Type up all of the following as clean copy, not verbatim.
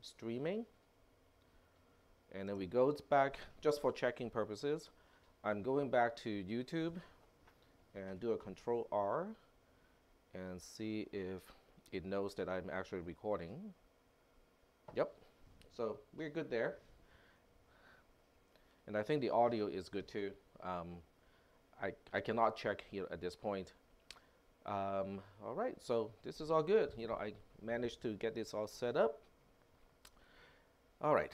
streaming. And then we go back, just for checking purposes, I'm going back to YouTube and do a Control R and see if it knows that I'm actually recording. Yep, so we're good there. And I think the audio is good too. I cannot check here at this point. All right, so this is all good. I managed to get this all set up. All right.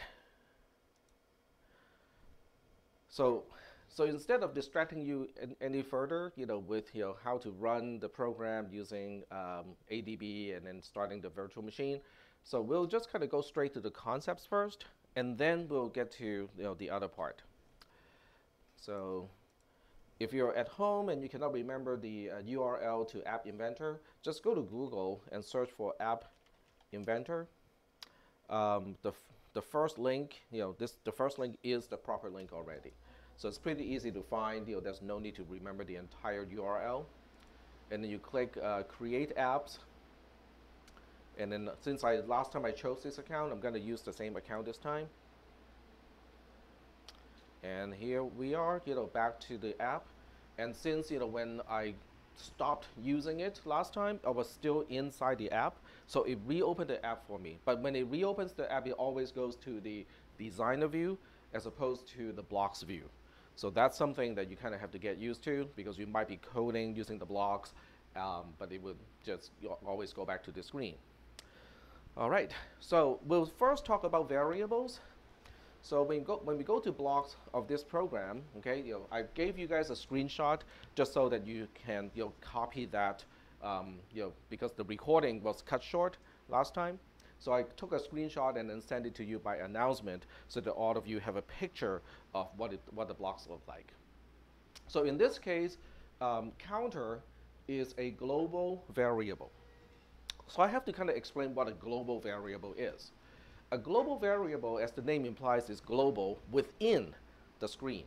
So instead of distracting you any further, with how to run the program using ADB and then starting the virtual machine, so we'll just kind of go straight to the concepts first, and then we'll get to the other part. So if you're at home and you cannot remember the URL to App Inventor, just go to Google and search for App Inventor. The first link, the first link is the proper link already. So it's pretty easy to find. There's no need to remember the entire URL. And then you click Create Apps. And then since last time I chose this account, I'm going to use the same account this time. And here we are, back to the app. And since when I stopped using it last time, I was still inside the app, so it reopened the app for me. But when it reopens the app, it always goes to the designer view as opposed to the blocks view. So that's something that you kind of have to get used to, because you might be coding using the blocks, but it would just always go back to the screen. All right, so we'll first talk about variables. So when we go to blocks of this program, okay, I gave you guys a screenshot just so that you can copy that, because the recording was cut short last time. So I took a screenshot and then sent it to you by announcement, so that all of you have a picture of what the blocks look like. So in this case, counter is a global variable. So I have to kind of explain what a global variable is. A global variable, as the name implies, is global within the screen.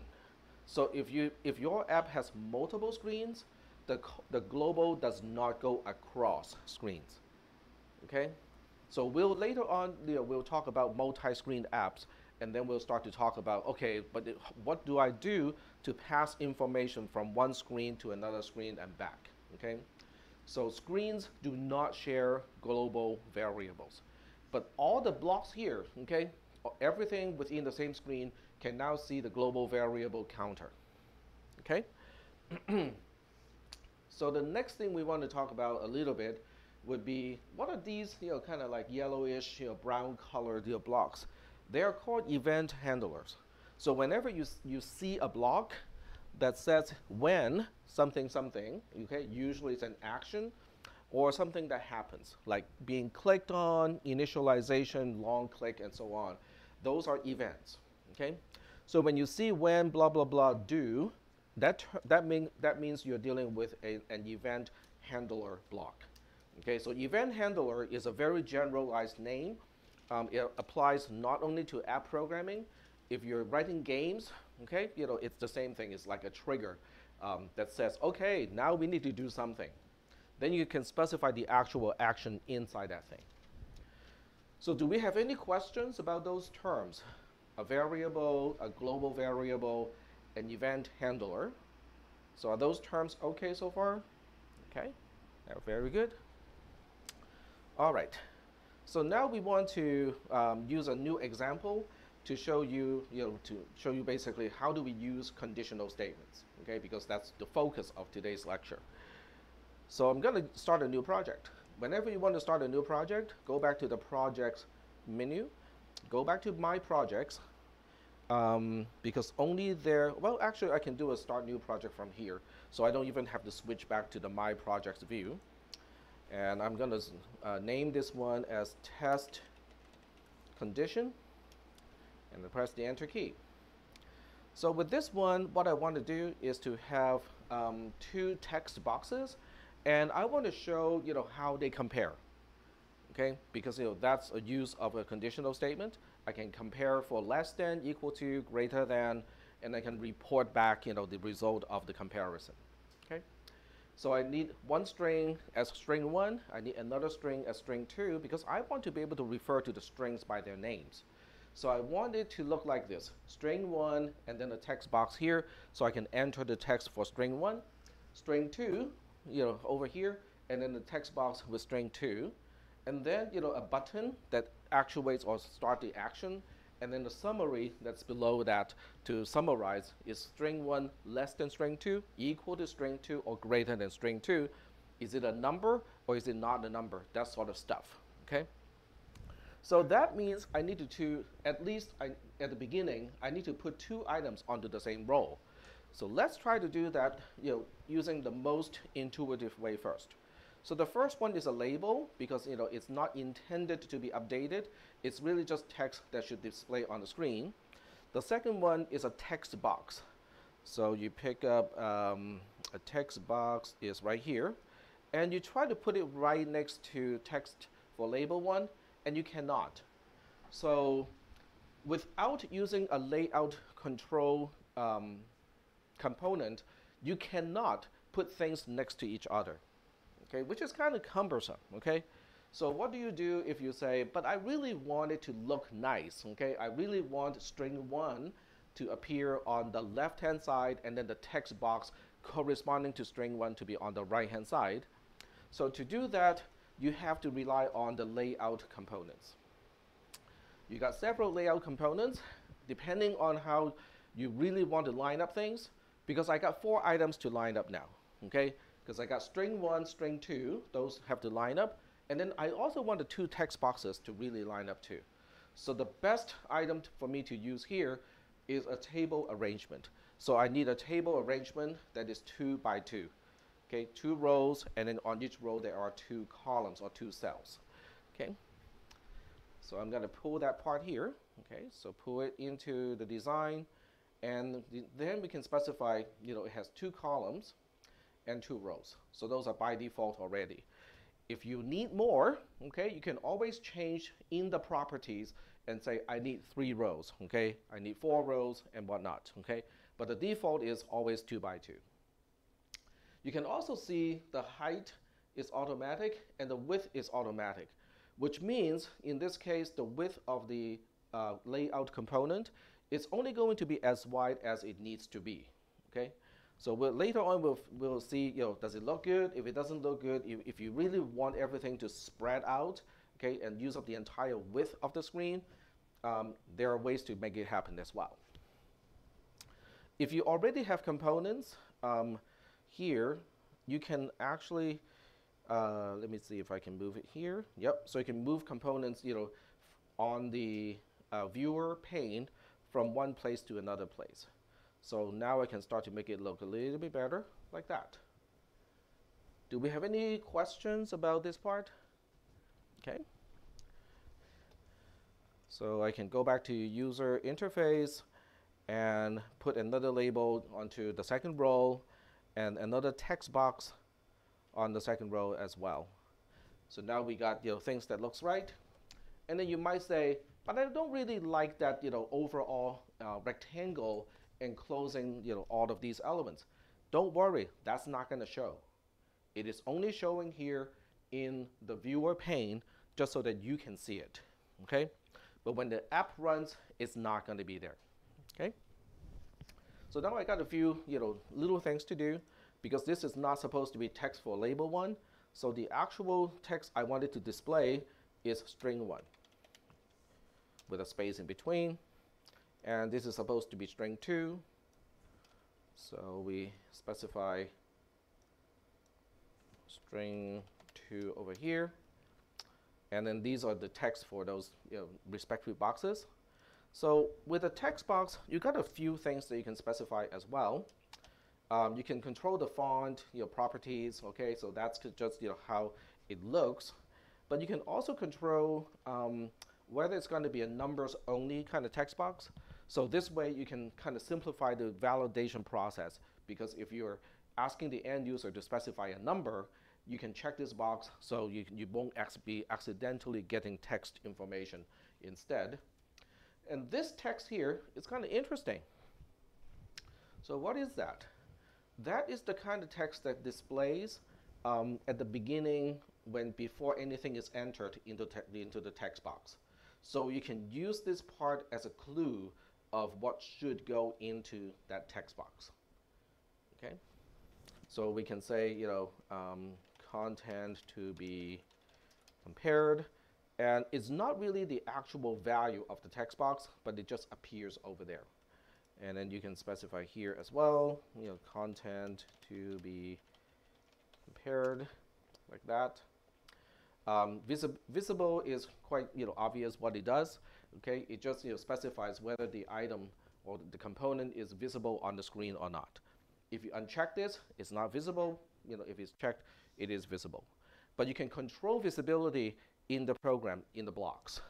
So if your app has multiple screens, the global does not go across screens. Okay? So later on we'll talk about multi-screen apps, and then we'll start to talk about, okay, but what do I do to pass information from one screen to another screen and back? Okay? So screens do not share global variables. But all the blocks here, okay, everything within the same screen can now see the global variable counter. Okay? So the next thing we want to talk about a little bit would be, what are these, kind of like yellowish, brown colored blocks? They are called event handlers. So whenever you see a block that says when something, okay, usually it's an action or something that happens, like being clicked on, initialization, long click, and so on. Those are events, okay? So when you see when blah, blah, blah do, that means you're dealing with an event handler block. Okay, so event handler is a very generalized name. It applies not only to app programming. If you're writing games, okay, it's the same thing. It's like a trigger that says, okay, now we need to do something. Then you can specify the actual action inside that thing. So do we have any questions about those terms? A variable, a global variable, an event handler. So are those terms okay so far? Okay, very good. All right, so now we want to use a new example to show you, basically how do we use conditional statements, okay? Because that's the focus of today's lecture. So I'm going to start a new project. Whenever you want to start a new project, go back to the projects menu, go back to my projects, because only there, well, actually I can do a start new project from here, so I don't even have to switch back to the my projects view. And I'm going to name this one as test condition, and then press the enter key. So with this one, what I want to do is to have two text boxes, and I want to show how they compare. Okay, because that's a use of a conditional statement. I can compare for less than, equal to, greater than, and I can report back the result of the comparison. Okay, So I need one string as string 1, I need another string as string 2, because I want to be able to refer to the strings by their names. So I want it to look like this, string 1 and then a text box here, so I can enter the text for string 1, string 2, over here, and then the text box with string 2, and then, a button that actuates or start the action, and then the summary that's below that to summarize is string 1 less than string 2, equal to string 2, or greater than string 2. Is it a number or is it not a number? That sort of stuff, okay? So that means I need to at least at the beginning, I need to put 2 items onto the same row. So let's try to do that using the most intuitive way first. So the first one is a label, because it's not intended to be updated. It's really just text that should display on the screen. The second one is a text box. So you pick up a text box is right here, and you try to put it right next to text for label 1, and you cannot. So without using a layout control component, you cannot put things next to each other. Okay, which is kind of cumbersome, okay? So what do you do if you say, but I really want it to look nice, okay? I really want string 1 to appear on the left-hand side, and then the text box corresponding to string 1 to be on the right-hand side. So to do that, you have to rely on the layout components. You got several layout components, depending on how you really want to line up things, because I got 4 items to line up now, okay? Because I got string 1, string 2, those have to line up, and then I also want the 2 text boxes to really line up too. So the best item for me to use here is a table arrangement. So I need a table arrangement that is 2 by 2. Okay, 2 rows, and then on each row there are 2 columns or 2 cells. Okay, so I'm going to pull that part here. Okay, so pull it into the design, and then we can specify, it has 2 columns and 2 rows. So those are by default already. If you need more, okay, you can always change in the properties and say, I need 3 rows, okay? I need 4 rows and whatnot, okay? But the default is always 2 by 2. You can also see the height is automatic and the width is automatic, which means in this case, the width of the layout component is only going to be as wide as it needs to be, okay? So later on, we'll see, does it look good? If it doesn't look good, if you really want everything to spread out, okay, and use up the entire width of the screen, there are ways to make it happen as well. If you already have components, here, you can actually, let me see if I can move it here. Yep, so you can move components, on the viewer pane from one place to another place. So now I can start to make it look a little bit better, like that. Do we have any questions about this part? Okay. So I can go back to user interface and put another label onto the second row and another text box on the second row as well. So now we got things that looks right. And then you might say, but I don't really like that overall rectangle enclosing all of these elements. Don't worry, that's not going to show. It is only showing here in the viewer pane just so that you can see it. Okay? But when the app runs, it's not going to be there. Okay? So now I got a few little things to do, because this is not supposed to be text for label 1. So the actual text I wanted to display is string 1 with a space in between. And this is supposed to be string 2. So we specify string 2 over here. And then these are the text for those respective boxes. So with a text box, you got a few things that you can specify as well. You can control the font, properties, okay? So that's just how it looks. But you can also control whether it's going to be a numbers only kind of text box. So this way you can kind of simplify the validation process, because if you're asking the end user to specify a number, you can check this box so you won't be accidentally getting text information instead. And this text here is kind of interesting. So what is that? That is the kind of text that displays at the beginning when before anything is entered into the text box. So you can use this part as a clue of what should go into that text box. Okay, so we can say, content to be compared, and it's not really the actual value of the text box, but it just appears over there. And then you can specify here as well, content to be compared, like that. Visible is quite obvious what it does. Okay, it just specifies whether the item or the component is visible on the screen or not. If you uncheck this, it's not visible. If it's checked, it is visible. But you can control visibility in the program in the blocks.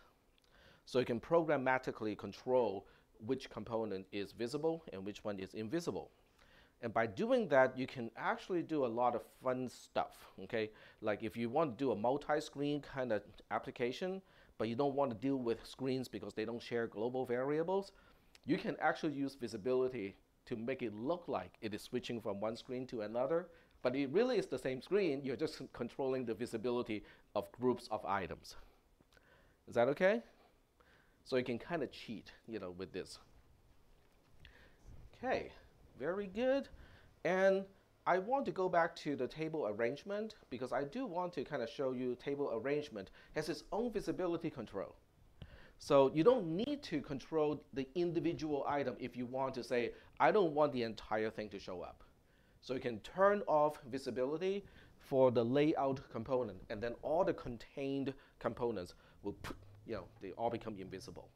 So you can programmatically control which component is visible and which one is invisible. And by doing that, you can actually do a lot of fun stuff, okay? Like if you want to do a multi-screen kind of application, but you don't want to deal with screens because they don't share global variables, you can actually use visibility to make it look like it is switching from one screen to another, but it really is the same screen. You're just controlling the visibility of groups of items. Is that okay? So you can kind of cheat, with this. Okay, very good. And I want to go back to the table arrangement because I do want to kind of show you table arrangement has its own visibility control. So you don't need to control the individual item if you want to say, I don't want the entire thing to show up. So you can turn off visibility for the layout component, and then all the contained components will, they all become invisible.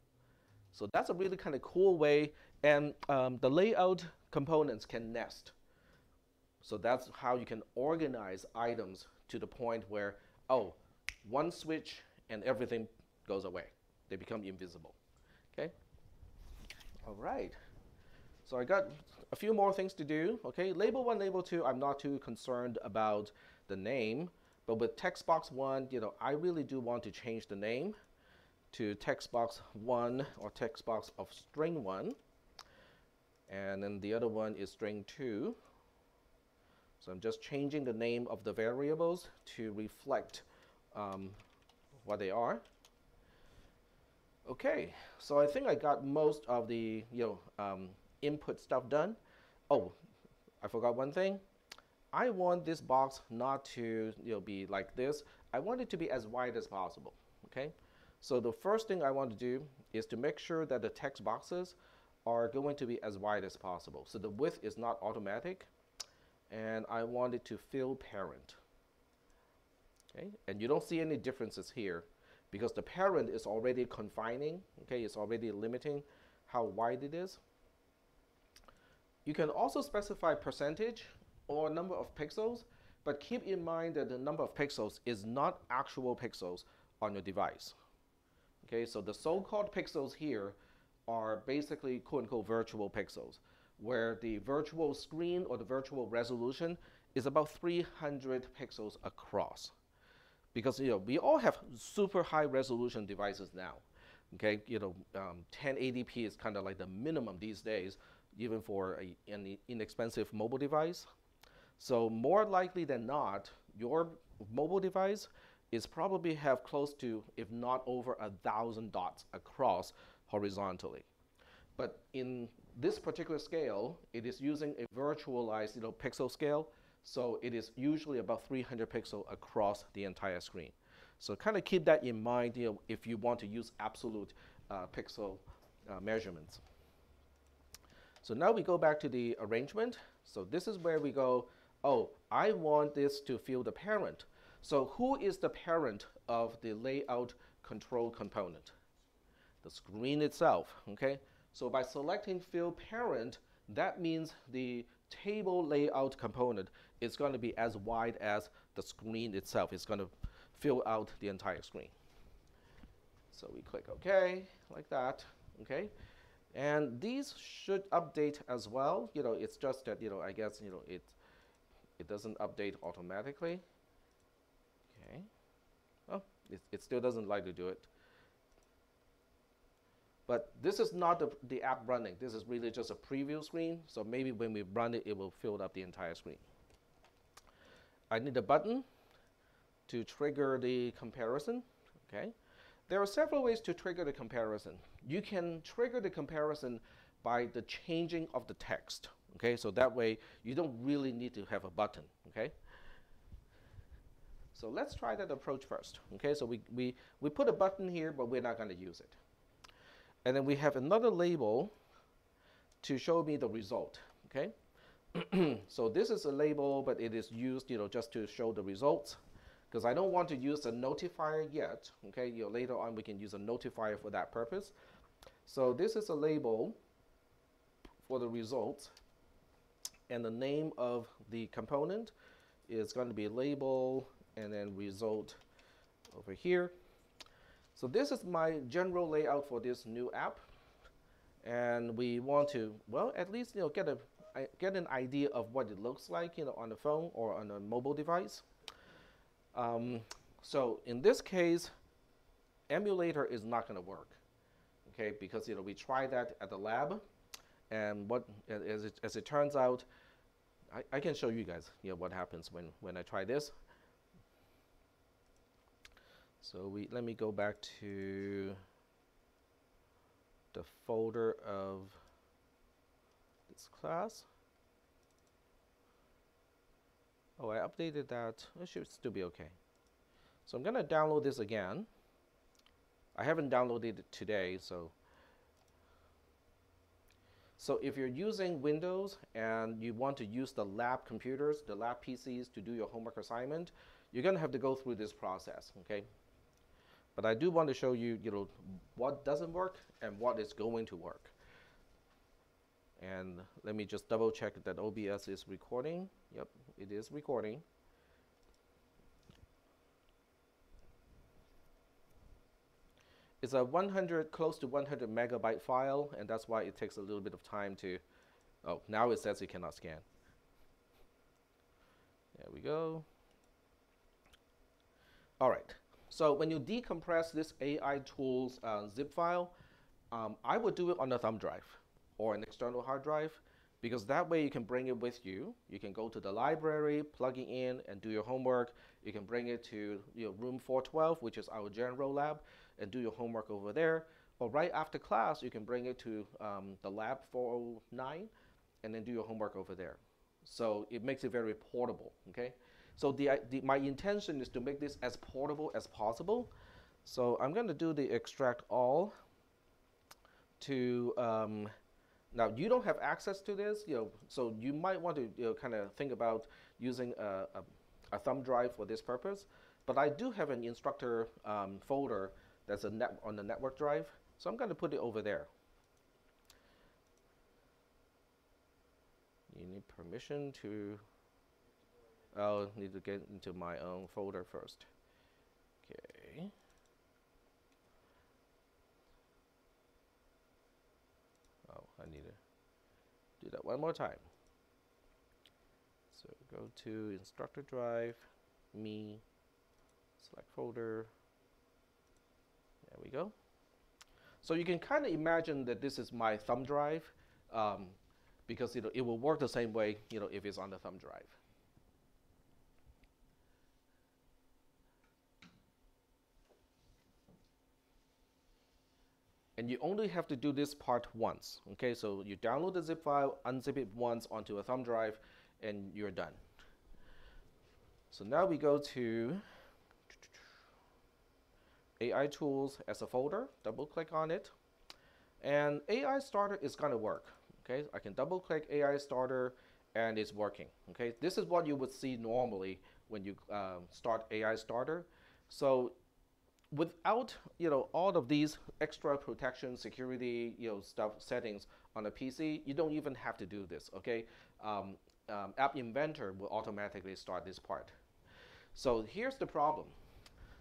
So that's a really kind of cool way, and the layout components can nest. So that's how you can organize items to the point where, oh, one switch and everything goes away. They become invisible. Okay? All right. So I got a few more things to do. Okay, label 1, label 2, I'm not too concerned about the name, but with text box 1, I really do want to change the name to text box 1 or text box of string 1, and then the other one is string 2. So I'm just changing the name of the variables to reflect what they are. Okay, so I think I got most of the input stuff done. Oh, I forgot one thing. I want this box not to be like this. I want it to be as wide as possible. Okay, so the first thing I want to do is to make sure that the text boxes are going to be as wide as possible. So the width is not automatic, and I want it to fill parent. Okay, and you don't see any differences here because the parent is already confining. Okay, it's already limiting how wide it is. You can also specify percentage or number of pixels, but keep in mind that the number of pixels is not actual pixels on your device. Okay, so the so-called pixels here are basically quote-unquote virtual pixels, where the virtual screen or the virtual resolution is about 300 pixels across. Because we all have super high resolution devices now. Okay, 1080p is kind of like the minimum these days, even for an inexpensive mobile device. So more likely than not, your mobile device is probably have close to, if not over 1,000 dots across horizontally. But in this particular scale, it is using a virtualized pixel scale, so it is usually about 300 pixels across the entire screen. So kind of keep that in mind if you want to use absolute pixel measurements. So now we go back to the arrangement. So this is where we go, oh, I want this to fill the parent. So who is the parent of the layout control component? The screen itself, okay? So by selecting fill parent, that means the table layout component is going to be as wide as the screen itself. It's going to fill out the entire screen. So we click OK, like that, okay? And these should update as well. It's just that, I guess, it doesn't update automatically. Okay. Oh, it still doesn't like to do it. But this is not the app running. This is really just a preview screen. So maybe when we run it, it will fill up the entire screen. I need a button to trigger the comparison. Okay. There are several ways to trigger the comparison. You can trigger the comparison by the changing of the text. Okay, so that way you don't really need to have a button. Okay. So let's try that approach first. Okay, so we put a button here, but we're not going to use it. And then we have another label to show me the result. Okay. So this is a label, but it is used, just to show the results, because I don't want to use a notifier yet. Okay, later on we can use a notifier for that purpose. So this is a label for the results, and the name of the component is going to be label and then result over here. So this is my general layout for this new app, and we want to, well, at least get an idea of what it looks like, on the phone or on a mobile device. So in this case, Emulator is not going to work, okay? Because we tried that at the lab, and as it turns out, I can show you guys what happens when I try this. So let me go back to the folder of this class. Oh, I updated that. It should still be okay. So I'm going to download this again. I haven't downloaded it today, so if you're using Windows and you want to use the lab computers, the lab PCs to do your homework assignment, you're going to have to go through this process, okay? But I do want to show you, what doesn't work and what is going to work. And let me just double check that OBS is recording. Yep, it is recording. It's a close to 100 megabyte file, and that's why it takes a little bit of time to, oh, now it says it cannot scan. There we go. All right, so when you decompress this AI tools zip file, I would do it on a thumb drive or an external hard drive, because that way you can bring it with you. You can go to the library, plug it in, and do your homework. You can bring it to room 412, which is our general lab, and do your homework over there. Or right after class, you can bring it to the lab 409, and then do your homework over there. So it makes it very portable, okay? So my intention is to make this as portable as possible. So I'm going to do the extract all to, now you don't have access to this, so you might want to kind of think about using a thumb drive for this purpose. But I do have an instructor folder that's on the network drive, so I'm going to put it over there. You need permission to, I'll need to get into my own folder first. Okay. Oh, I need to do that one more time. So go to instructor drive, me, select folder. There we go. So you can kind of imagine that this is my thumb drive, because it will work the same way if it's on the thumb drive. And you only have to do this part once, okay? So you download the zip file, unzip it once onto a thumb drive, and you're done. So now we go to AI Tools as a folder, double click on it, and AI Starter is gonna work, okay? I can double click AI Starter and it's working, okay? This is what you would see normally when you start AI Starter. So without all of these extra protection, security, stuff settings on a PC, you don't even have to do this, okay? App Inventor will automatically start this part. So here's the problem.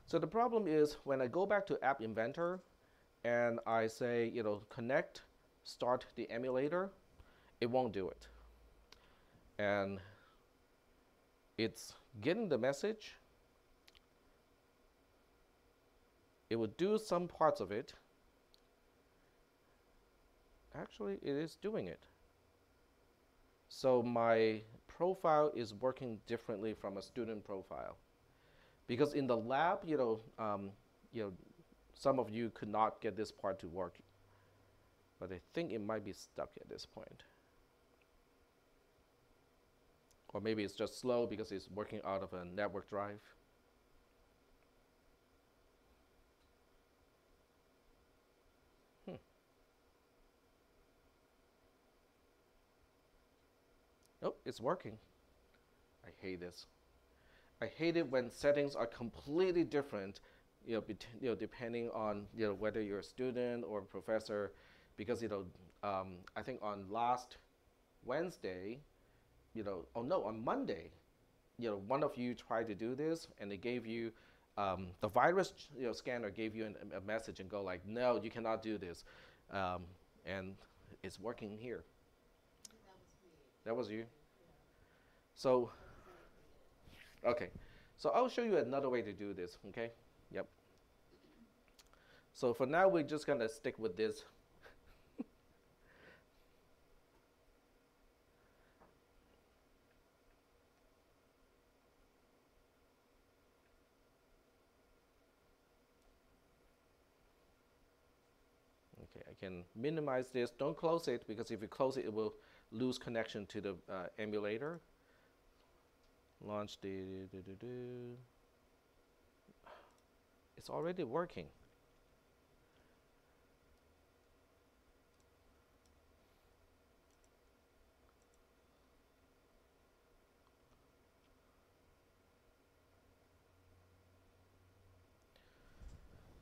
So the problem is when I go back to App Inventor and I say, connect, start the emulator, it won't do it. And it's getting the message. It will do some parts of it, Actually, it is doing it. So my profile is working differently from a student profile. Because in the lab, you know, some of you could not get this part to work, but I think it might be stuck at this point. Or maybe it's just slow because it's working out of a network drive. Hmm. Oh, it's working. I hate this. I hate it when settings are completely different, depending on whether you're a student or a professor, because I think on last Wednesday, oh no, on Monday, one of you tried to do this, and they gave you the virus scanner gave you a message and go like, no, you cannot do this, and it's working here. That was you. So okay, so I'll show you another way to do this. Okay, yep. So for now, we're just gonna stick with this. Okay, I can minimize this. Don't close it because if you close it, it will lose connection to the emulator. Launch the. It's already working.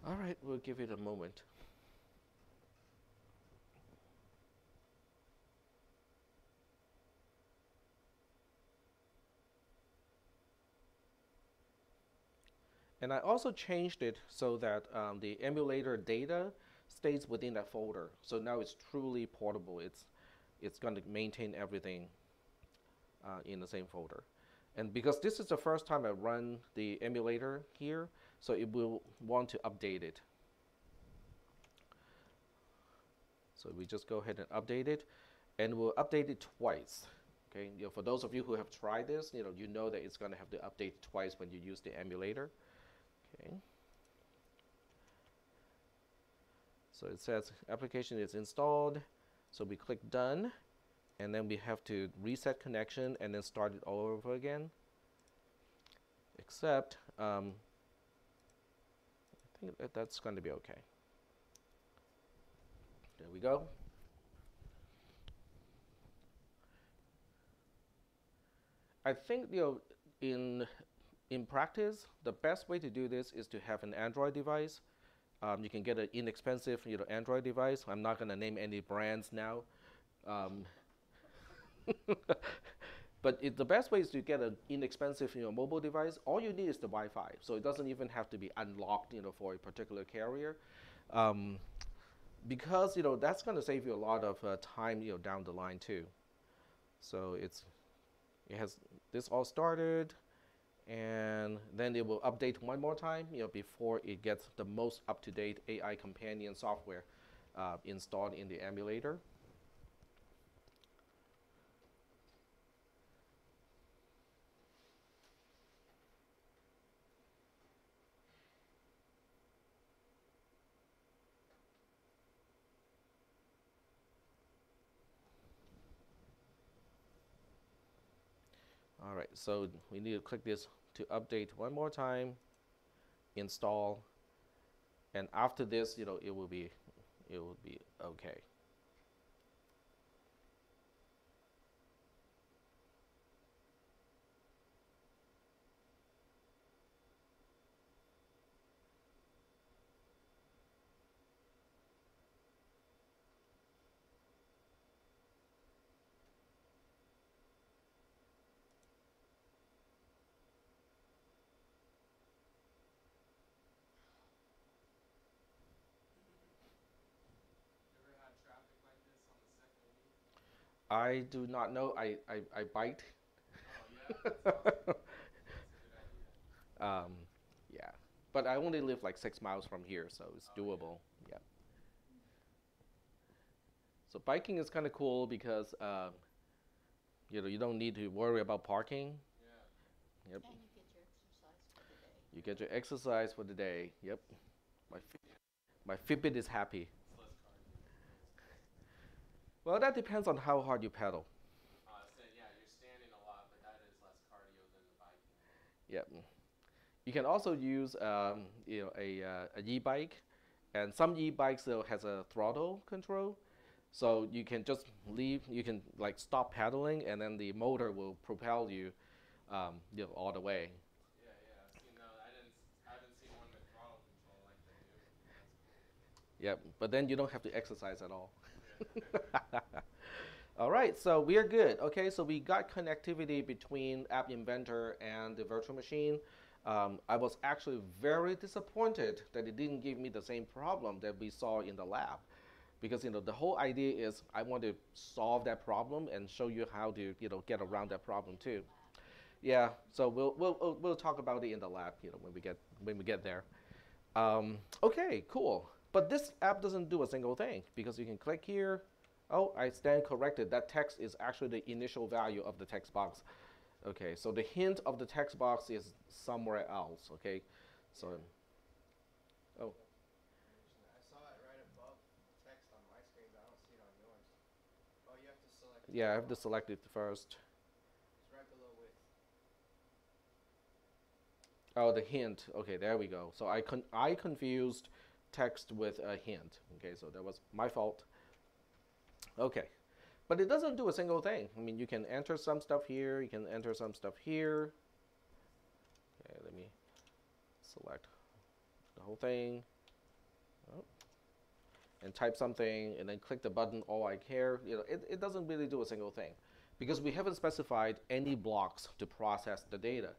All right, we'll give it a moment. And I also changed it so that the emulator data stays within that folder. So now it's truly portable. It's going to maintain everything in the same folder. And because this is the first time I run the emulator here, so it will want to update it. So we just go ahead and update it, and we'll update it twice. Okay, for those of you who have tried this, you know that it's going to have to update twice when you use the emulator. Okay. So it says application is installed. So we click done, and then we have to reset connection and then start it all over again. Except, I think that's going to be okay. There we go. I think in practice, the best way to do this is to have an Android device. You can get an inexpensive Android device. I'm not going to name any brands now. Um, but the best way is to get an inexpensive mobile device. All you need is the Wi-Fi. So it doesn't even have to be unlocked for a particular carrier. Because that's going to save you a lot of time down the line too. So it has this all started, and then it will update one more time before it gets the most up-to-date AI companion software installed in the emulator. All right, so we need to click this to update one more time, install, and after this, it will be okay. I do not know. I bike. um, yeah, but I only live like 6 miles from here, so it's doable. Yeah. So biking is kind of cool because you don't need to worry about parking. Yep. You get your exercise for the day. Yep. My my Fitbit is happy. Well, that depends on how hard you pedal. Yep. You can also use a e-bike, and some e-bikes though has a throttle control, so you can just leave. You can like stop pedaling, and then the motor will propel you, all the way. Yep. But then you don't have to exercise at all. All right, so we are good. Okay, so we got connectivity between App Inventor and the virtual machine. I was actually very disappointed that it didn't give me the same problem that we saw in the lab, because the whole idea is I want to solve that problem and show you how to get around that problem too. Yeah, so we'll talk about it in the lab, when we get there. Okay, cool. But this app doesn't do a single thing because you can click here. Oh, I stand corrected. That text is actually the initial value of the text box. Okay, so the hint of the text box is somewhere else. Okay, so oh yeah, I have to select it first. Oh, the hint. Okay, there we go. So I confused text with a hint. Okay, so that was my fault. Okay, but it doesn't do a single thing. I mean, you can enter some stuff here. You can enter some stuff here. Okay, let me select the whole thing. Oh, and type something, and then click the button. Oh, I care. It doesn't really do a single thing because we haven't specified any blocks to process the data.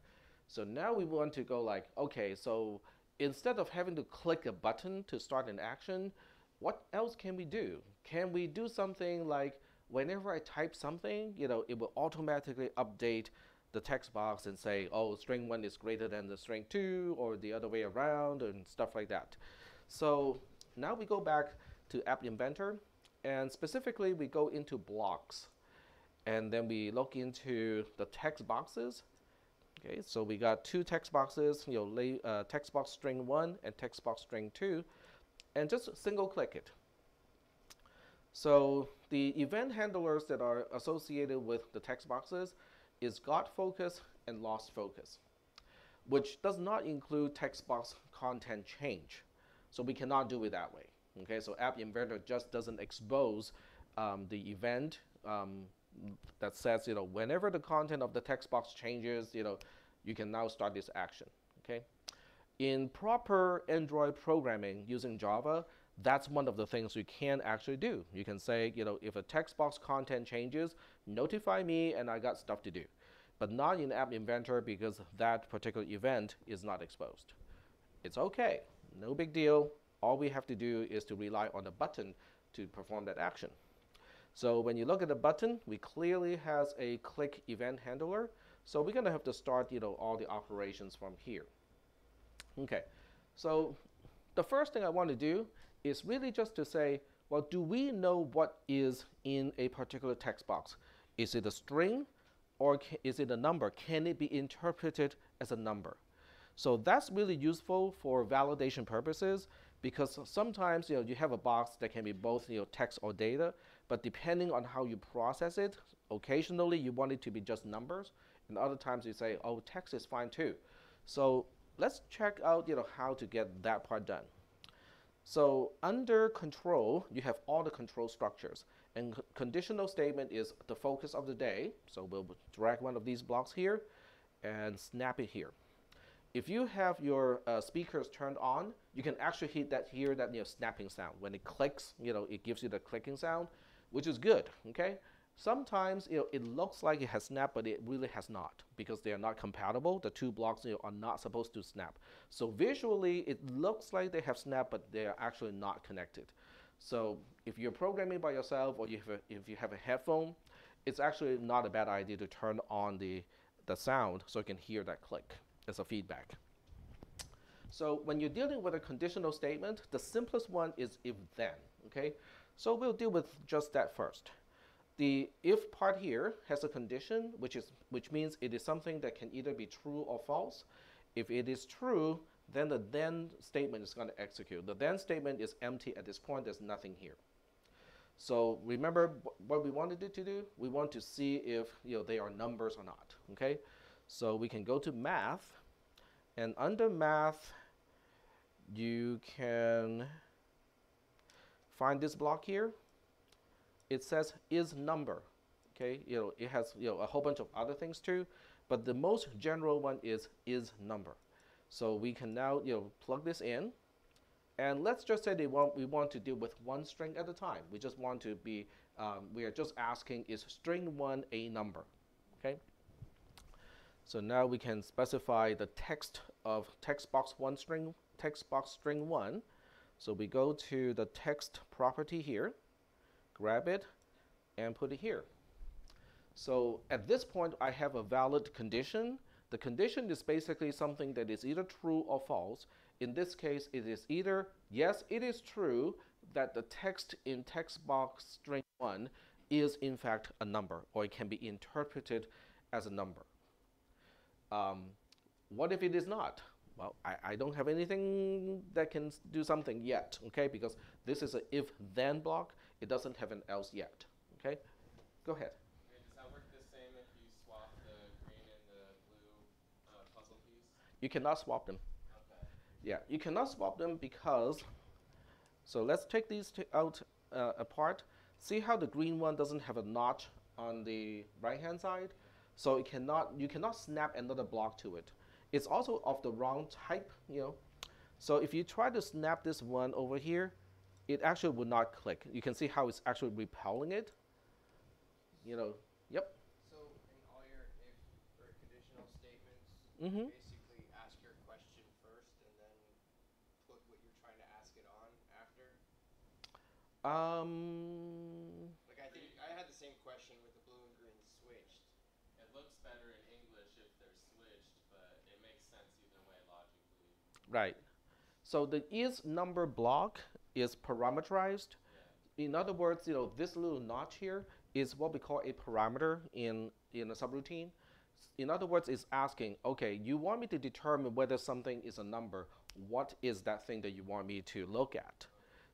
So now we want to go like, okay, so instead of having to click a button to start an action, what else can we do? Can we do something like whenever I type something, it will automatically update the text box and say, oh, string 1 is greater than the string 2, or the other way around, and stuff like that. So now we go back to App Inventor, and specifically we go into blocks, and then we look into the text boxes. Okay, so we got two text boxes, text box string 1 and text box string 2, and just single click it. So the event handlers that are associated with the text boxes is got focus and lost focus, which does not include text box content change. So we cannot do it that way. Okay, so App Inventor just doesn't expose the event that says, whenever the content of the text box changes, you can now start this action. Okay. In proper Android programming using Java, that's one of the things you can actually do. You can say, if a text box content changes, notify me and I got stuff to do. But not in App Inventor because that particular event is not exposed. It's okay, no big deal. All we have to do is to rely on the button to perform that action. So when you look at the button, we clearly has a click event handler. So we're gonna have to start, all the operations from here. Okay, so the first thing I want to do is really just to say, well, do we know what is in a particular text box? Is it a string or is it a number? Can it be interpreted as a number? So that's really useful for validation purposes because sometimes you have a box that can be both text or data, but depending on how you process it, occasionally you want it to be just numbers, and other times you say, oh, text is fine too. So let's check out how to get that part done. So under control, you have all the control structures, and conditional statement is the focus of the day. So we'll drag one of these blocks here and snap it here. If you have your speakers turned on, you can actually hear that snapping sound. When it clicks, it gives you the clicking sound, which is good. Okay. Sometimes it looks like it has snapped, but it really has not because they are not compatible. The two blocks are not supposed to snap. So visually, it looks like they have snapped, but they are actually not connected. So if you're programming by yourself or if you have a headphone, it's actually not a bad idea to turn on the sound so you can hear that click as a feedback. So when you're dealing with a conditional statement, the simplest one is if then. Okay, so we'll deal with just that first. The if part here has a condition, which means it is something that can either be true or false. If it is true, then the then statement is going to execute. The then statement is empty at this point. There's nothing here. So remember what we wanted it to do? We want to see if they are numbers or not. Okay, so we can go to math, and under math, you can find this block here. It says is number. Okay, it has a whole bunch of other things too, but the most general one is number. So we can now plug this in, and let's just say we want to deal with one string at a time. We just want to be we are just asking, is string 1 a number? Okay. So now we can specify the text of text box string 1. So we go to the text property here, grab it, and put it here. So at this point, I have a valid condition. The condition is basically something that is either true or false. In this case, it is either, yes, it is true that the text in text box string 1 is in fact a number, or it can be interpreted as a number. What if it is not? Well, I don't have anything that can do something yet, okay? Because this is an if-then block. It doesn't have an else yet, okay? Go ahead. Okay, does that work the same if you swap the green and the blue puzzle piece? You cannot swap them. Okay. Yeah, you cannot swap them because, so let's take these out apart. See how the green one doesn't have a notch on the right-hand side? So you cannot snap another block to it. It's also of the wrong type, So if you try to snap this one over here, it actually would not click. You can see how it's actually repelling it. Yep. So in all your if or conditional statements, Mm-hmm. basically ask your question first and then put what you're trying to ask it on after? Like I think I had the same question with the blue and green switched. It looks better in English if they're switched, but it makes sense either way logically. Right. So the is number block is parameterized. Yeah. In other words, this little notch here is what we call a parameter in a subroutine. In other words, it's asking, okay, you want me to determine whether something is a number. What is that thing that you want me to look at?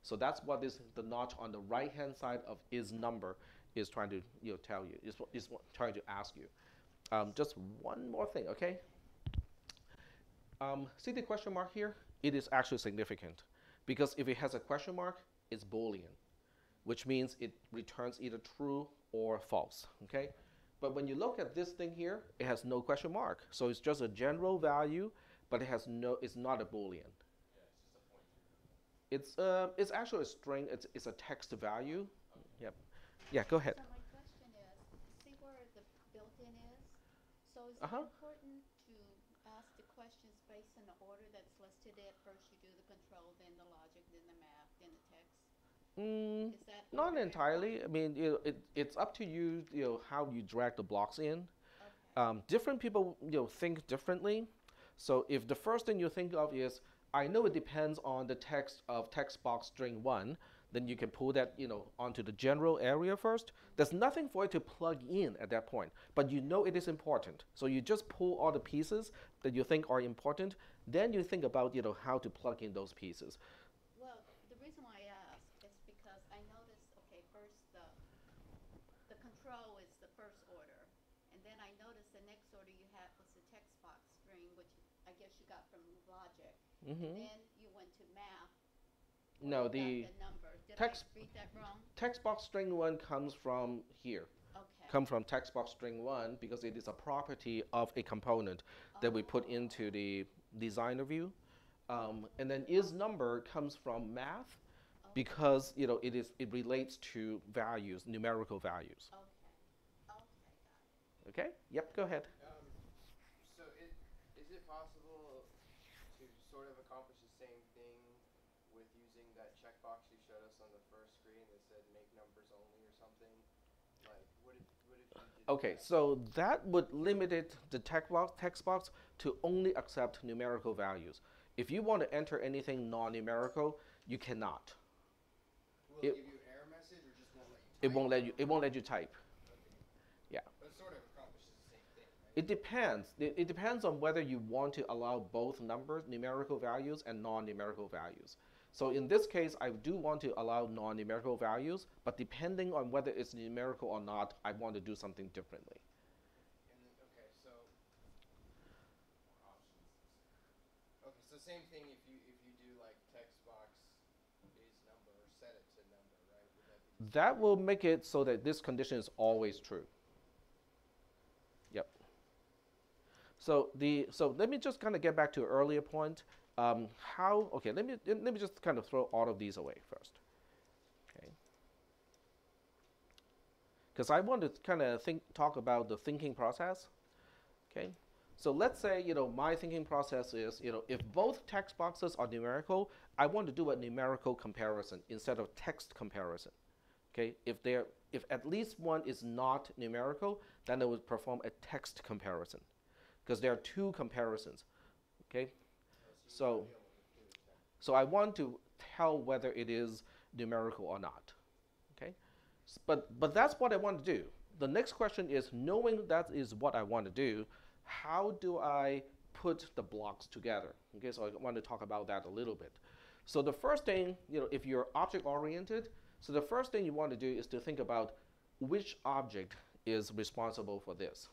So that's what the notch on the right-hand side of is number is trying to tell you, is trying to ask you. Just one more thing, okay? See the question mark here? It is actually significant because if it has a question mark, it's Boolean, which means it returns either true or false, okay? But when you look at this thing here, it has no question mark. So it's just a general value, but it's not a Boolean. Yeah, it's just a pointer. It's actually a string, it's a text value. Okay. Yep. Yeah, go ahead. So my question is, see where the built-in is? So is it Uh-huh. important to ask the questions based on the order that's listed it? First you do the control, then the logic, then the math, then the text? Is that Not order entirely. I important? mean, it's up to you, how you drag the blocks in. Okay. Different people, think differently. So if the first thing you think of is, I know it depends on the text of text box string 1, then you can pull that, onto the general area first. There's nothing for it to plug in at that point, but you know it is important. So you just pull all the pieces that you think are important. Then you think about, how to plug in those pieces. Well, the reason why I ask is because I noticed, okay, first the control is the first order, and then I noticed the next order you had was the text box string, which I guess you got from logic. Mm-hmm. Then you went to math. No, You got the the number. Did text- I read that wrong? text box string 1 comes from here. Okay. Come from text box string 1 because it is a property of a component that we put into the designer view. And then is number comes from math because it relates to values, numerical values. Okay. Okay, got it. Okay? Yep, go ahead. So is it possible to sort of accomplish the same thing with using that checkbox you showed us on the first screen that said make numbers only or something? Like, what if you did Okay, that? so that would limit the text box to only accept numerical values. If you want to enter anything non-numerical, you cannot. Will It, it give you an error message or just won't let you type? it won't let you type. Okay. Yeah. But it sort of accomplishes the same thing, right? It depends. It depends on whether you want to allow both numbers, numerical values, and non-numerical values. So in this case, I do want to allow non-numerical values, but depending on whether it's numerical or not, I want to do something differently. And then, okay, so same thing if you do like text box is number or set it to number, right? Would that be the That same? will make it so that this condition is always true. Yep. So let me just kind of get back to an earlier point. Okay, let me just kind of throw all of these away first. Okay. Because I want to kind of talk about the thinking process. Okay. So let's say, my thinking process is, if both text boxes are numerical, I want to do a numerical comparison instead of text comparison. Okay. If at least one is not numerical, then I would perform a text comparison, because there are two comparisons. Okay. So I want to tell whether it is numerical or not. Okay. But that's what I want to do. The next question is, knowing that is what I want to do, how do I put the blocks together? Okay, so I want to talk about that a little bit. So the first thing, if you're object oriented, so the first thing you want to do is to think about which object is responsible for this.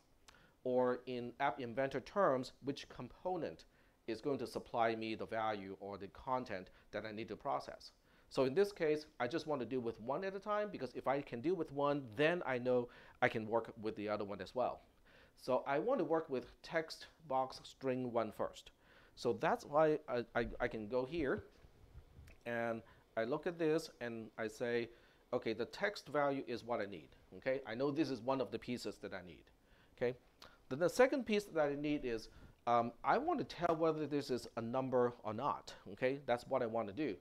Or in App Inventor terms, which component is going to supply me the value or the content that I need to process. So in this case, I just want to deal with one at a time, because if I can deal with one, then I know I can work with the other one as well. So I want to work with text box string 1 first. So that's why I can go here and I look at this and I say, okay, the text value is what I need. Okay, I know this is one of the pieces that I need. Okay, then the second piece that I need is I want to tell whether this is a number or not. Okay, that's what I want to do.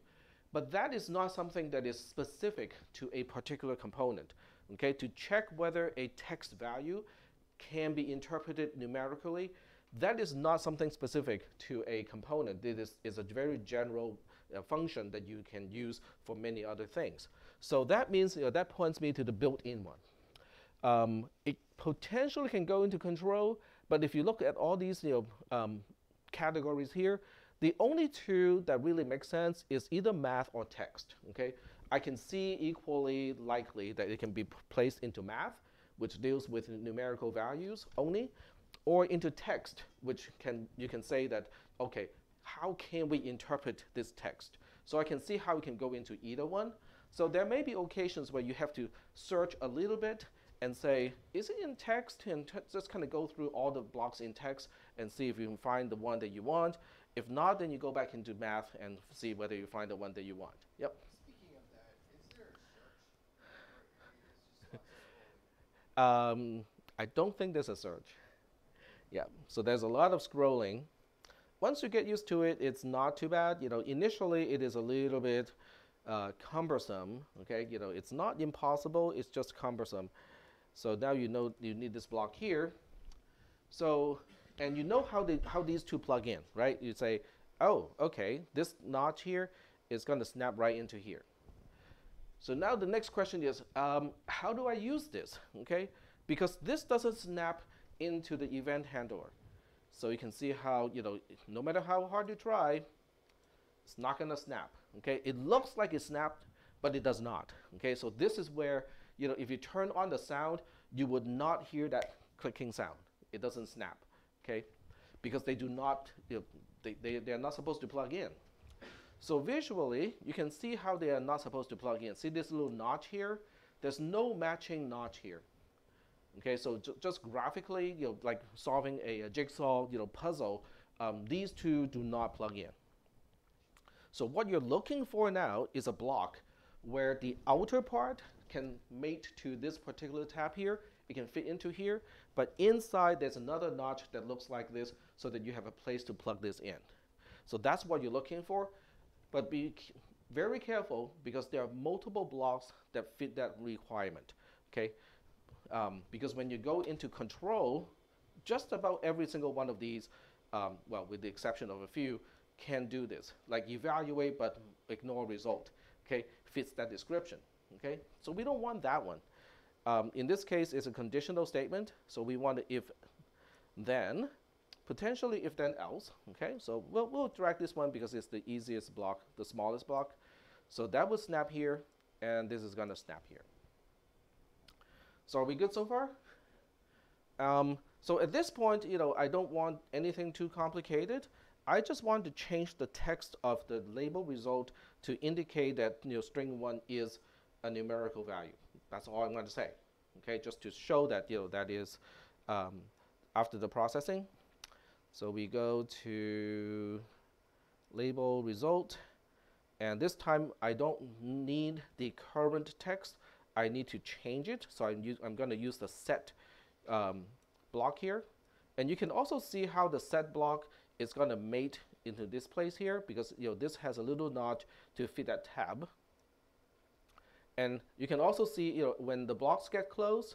But that is not something that is specific to a particular component. Okay, to check whether a text value can be interpreted numerically, that is not something specific to a component. It is a very general function that you can use for many other things. So that means that points me to the built-in one. It potentially can go into control, but if you look at all these categories here, the only two that really make sense is either math or text. Okay, I can see equally likely that it can be placed into math, which deals with numerical values only, or into text, which you can say that, okay, how can we interpret this text? So I can see how it can go into either one. So there may be occasions where you have to search a little bit and say, is it in text? And just kind of go through all the blocks in text and see if you can find the one that you want. If not, then you go back into math and see whether you find the one that you want. Yep. Speaking of that, is there a search? Or it's just lots of scrolling? I don't think there's a search. Yeah, so there's a lot of scrolling. Once you get used to it, it's not too bad. Initially it is a little bit cumbersome. Okay, it's not impossible. It's just cumbersome. So now you know you need this block here. So, and you know how these two plug in, right? You say, oh, okay, this notch here is going to snap right into here. So now the next question is, how do I use this? Okay, because this doesn't snap into the event handler. So you can see how, no matter how hard you try, it's not going to snap. Okay, it looks like it snapped, but it does not. Okay, so this is where, if you turn on the sound, you would not hear that clicking sound. It doesn't snap. Okay, because they do not, they're not supposed to plug in. So visually, you can see how they are not supposed to plug in. See this little notch here? There's no matching notch here. Okay, so just graphically, like solving a jigsaw, puzzle, these two do not plug in. So what you're looking for now is a block where the outer part can mate to this particular tab here. It can fit into here, but inside there's another notch that looks like this, so that you have a place to plug this in. So that's what you're looking for, but be very careful, because there are multiple blocks that fit that requirement. Okay. Because when you go into control, just about every single one of these, well, with the exception of a few, can do this. Like evaluate but ignore result. Okay, fits that description. Okay, so we don't want that one. In this case, it's a conditional statement, so we want if then, potentially if then else. Okay, so we'll drag this one because it's the easiest block, the smallest block. So that will snap here, and this is gonna snap here. So are we good so far? So at this point, I don't want anything too complicated. I just want to change the text of the label result to indicate that string 1 is a numerical value. That's all I'm going to say. Okay, just to show that that is after the processing. So we go to label result, and this time I don't need the current text. I need to change it. So I'm going to use the set block here, and you can also see how the set block is going to mate into this place here, because this has a little notch to fit that tab. And you can also see when the blocks get closed,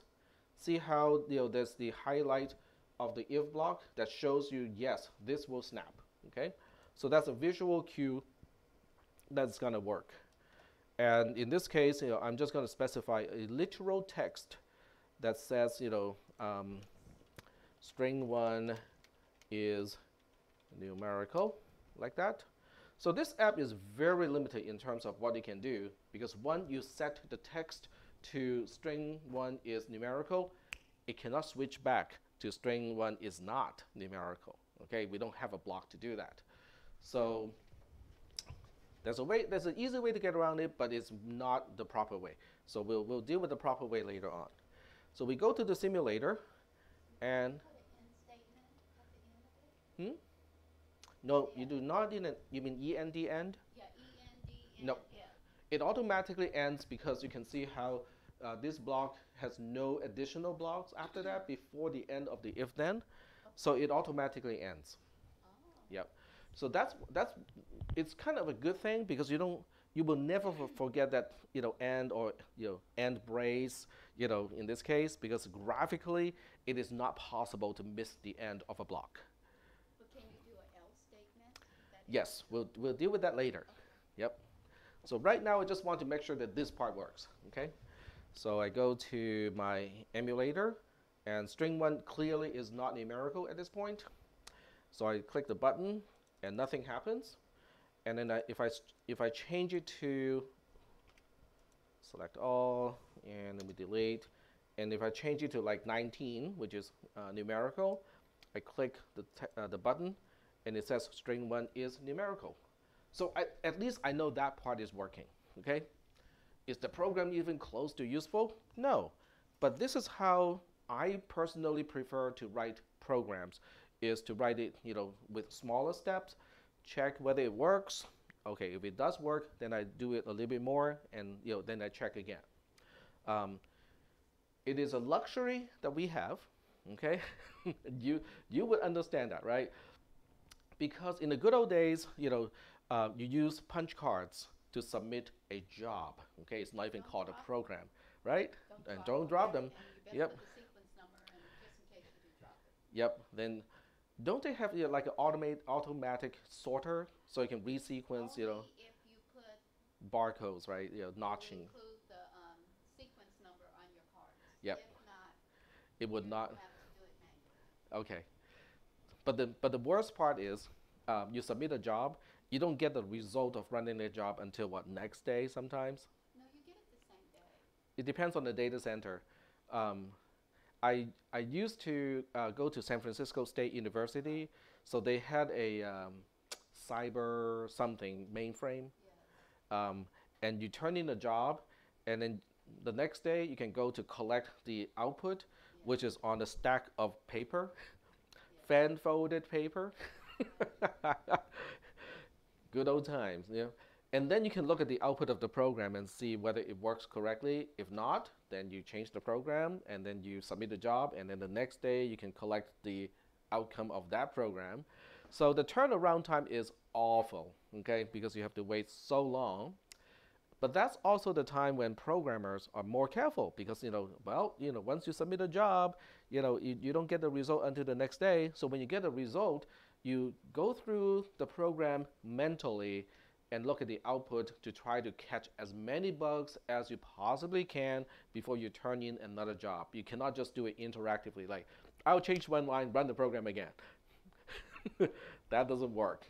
see how there's the highlight of the if block that shows you yes, this will snap. Okay, so that's a visual cue that's going to work. And in this case, I'm just going to specify a literal text that says string 1 is numerical, like that. So this app is very limited in terms of what it can do, because once you set the text to string 1 is numerical, it cannot switch back to string 1 is not numerical. Okay, we don't have a block to do that. So there's an easy way to get around it, but it's not the proper way. So we'll deal with the proper way later on. So we go to the simulator, and no, you do not need it. You mean END end? Yeah, END. No. Yeah. It automatically ends because you can see how this block has no additional blocks after that before the end of the if then. So it automatically ends. Oh. Yep. So it's kind of a good thing, because you will never forget that end or end brace in this case, because graphically it is not possible to miss the end of a block. But can you do an else statement? Yes, we'll deal with that later. Yep. So right now I just want to make sure that this part works. Okay. So I go to my emulator, and string 1 clearly is not numerical at this point. So I click the button, and nothing happens. And then if I change it to select all, and then we delete, and if I change it to like 19, which is numerical, I click the button, and it says string 1 is numerical. So at least I know that part is working. Okay, is the program even close to useful? No, but this is how I personally prefer to write programs, is to write it with smaller steps, check whether it works. Okay, if it does work, then I do it a little bit more, and then I check again. It is a luxury that we have. Okay, you would understand that, right? Because in the good old days, you use punch cards to submit a job. Okay, it's not even called a program, right? And don't drop them. And you better put the sequence number in just in case you do drop it. Yep. Then don't they have like an automatic sorter, so you can resequence, Only if you put barcodes, right? Notching. include the sequence number on your cards. Yep. If not, It would you not. have to do it manually. Okay. But the worst part is, you submit a job, you don't get the result of running the job until what, next day sometimes? No, you get it the same day. It depends on the data center. I used to go to San Francisco State University, so they had a cyber something mainframe, Yes. and you turn in a job, and then the next day you can go to collect the output, which is on a stack of paper, fan folded paper. Good old times, And then you can look at the output of the program and see whether it works correctly. If not, then you change the program, and then you submit the job, and then the next day you can collect the outcome of that program. So the turnaround time is awful, okay, because you have to wait so long. But that's also the time when programmers are more careful, because once you submit a job, you don't get the result until the next day. So when you get the result, you go through the program mentally and look at the output to try to catch as many bugs as you possibly can before you turn in another job. You cannot just do it interactively, like, I'll change one line, run the program again. That doesn't work,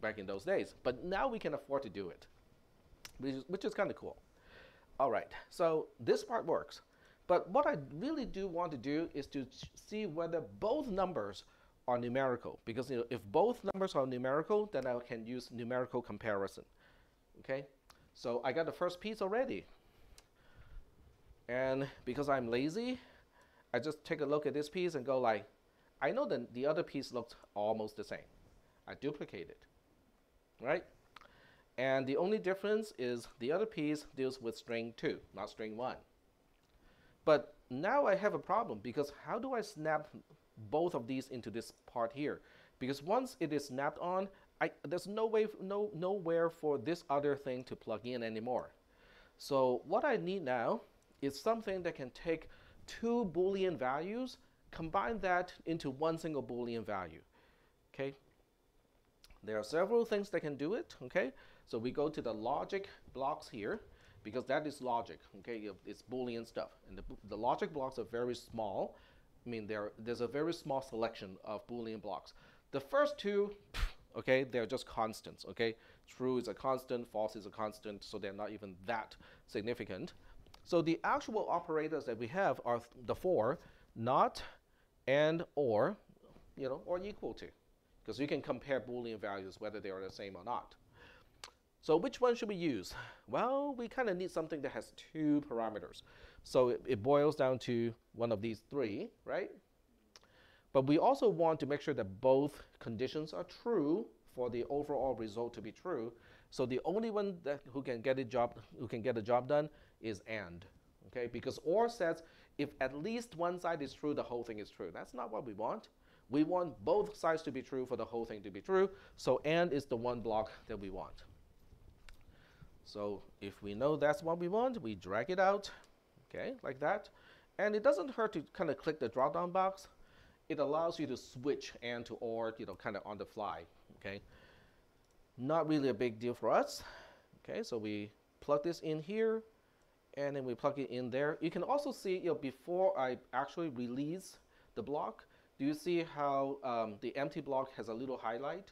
back in those days. But now we can afford to do it, which is kind of cool. All right, so this part works. But what I really do want to do is to see whether both numbers are numerical, because if both numbers are numerical, then I can use numerical comparison. Okay, so I got the first piece already, and because I'm lazy, I just take a look at this piece and go like, I know that the other piece looks almost the same. I duplicate it, right? And the only difference is the other piece deals with string 2, not string 1. But now I have a problem, because how do I snap both of these into this part here? Because once it is snapped on, there's nowhere for this other thing to plug in anymore. So what I need now is something that can take 2 Boolean values, combine that into one single Boolean value. Okay? There are several things that can do it. Okay? So we go to the logic blocks here, because that is logic. Okay? It's Boolean stuff. And the logic blocks are very small. I mean, there's a very small selection of Boolean blocks. The first two, okay, they're just constants. Okay? True is a constant, false is a constant, so they're not even that significant. So the actual operators that we have are the 4, not, and, or, or equal to. Because you can compare Boolean values whether they are the same or not. So which one should we use? Well, we kind of need something that has 2 parameters. So it boils down to one of these 3, right? But we also want to make sure that both conditions are true for the overall result to be true. So the only one who can get a job done is AND. Okay? Because OR says if at least one side is true, the whole thing is true. That's not what we want. We want both sides to be true for the whole thing to be true. So AND is the one block that we want. So if we know that's what we want, we drag it out, okay, like that. And it doesn't hurt to kind of click the drop-down box. It allows you to switch AND to OR, kind of on the fly, okay. Not really a big deal for us. Okay, so we plug this in here, and then we plug it in there. You can also see, before I actually release the block, do you see how the empty block has a little highlight?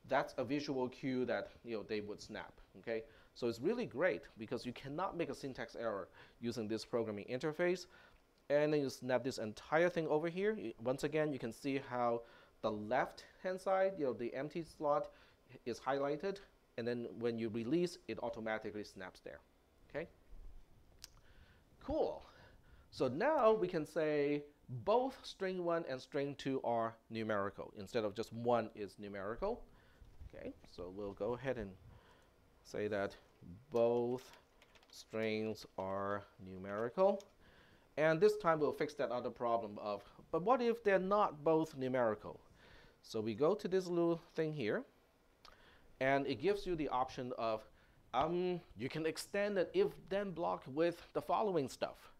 That's a visual cue that they would snap. Okay, so it's really great because you cannot make a syntax error using this programming interface. And then you snap this entire thing over here. Once again, you can see how the left-hand side, the empty slot is highlighted, and then when you release, it automatically snaps there. Okay. Cool. So now we can say both string 1 and string 2 are numerical instead of just one is numerical. Okay, so we'll go ahead and say that both strings are numerical. And this time we'll fix that other problem of, but what if they're not both numerical? So we go to this little thing here, and it gives you the option of, you can extend an if-then block with the following stuff.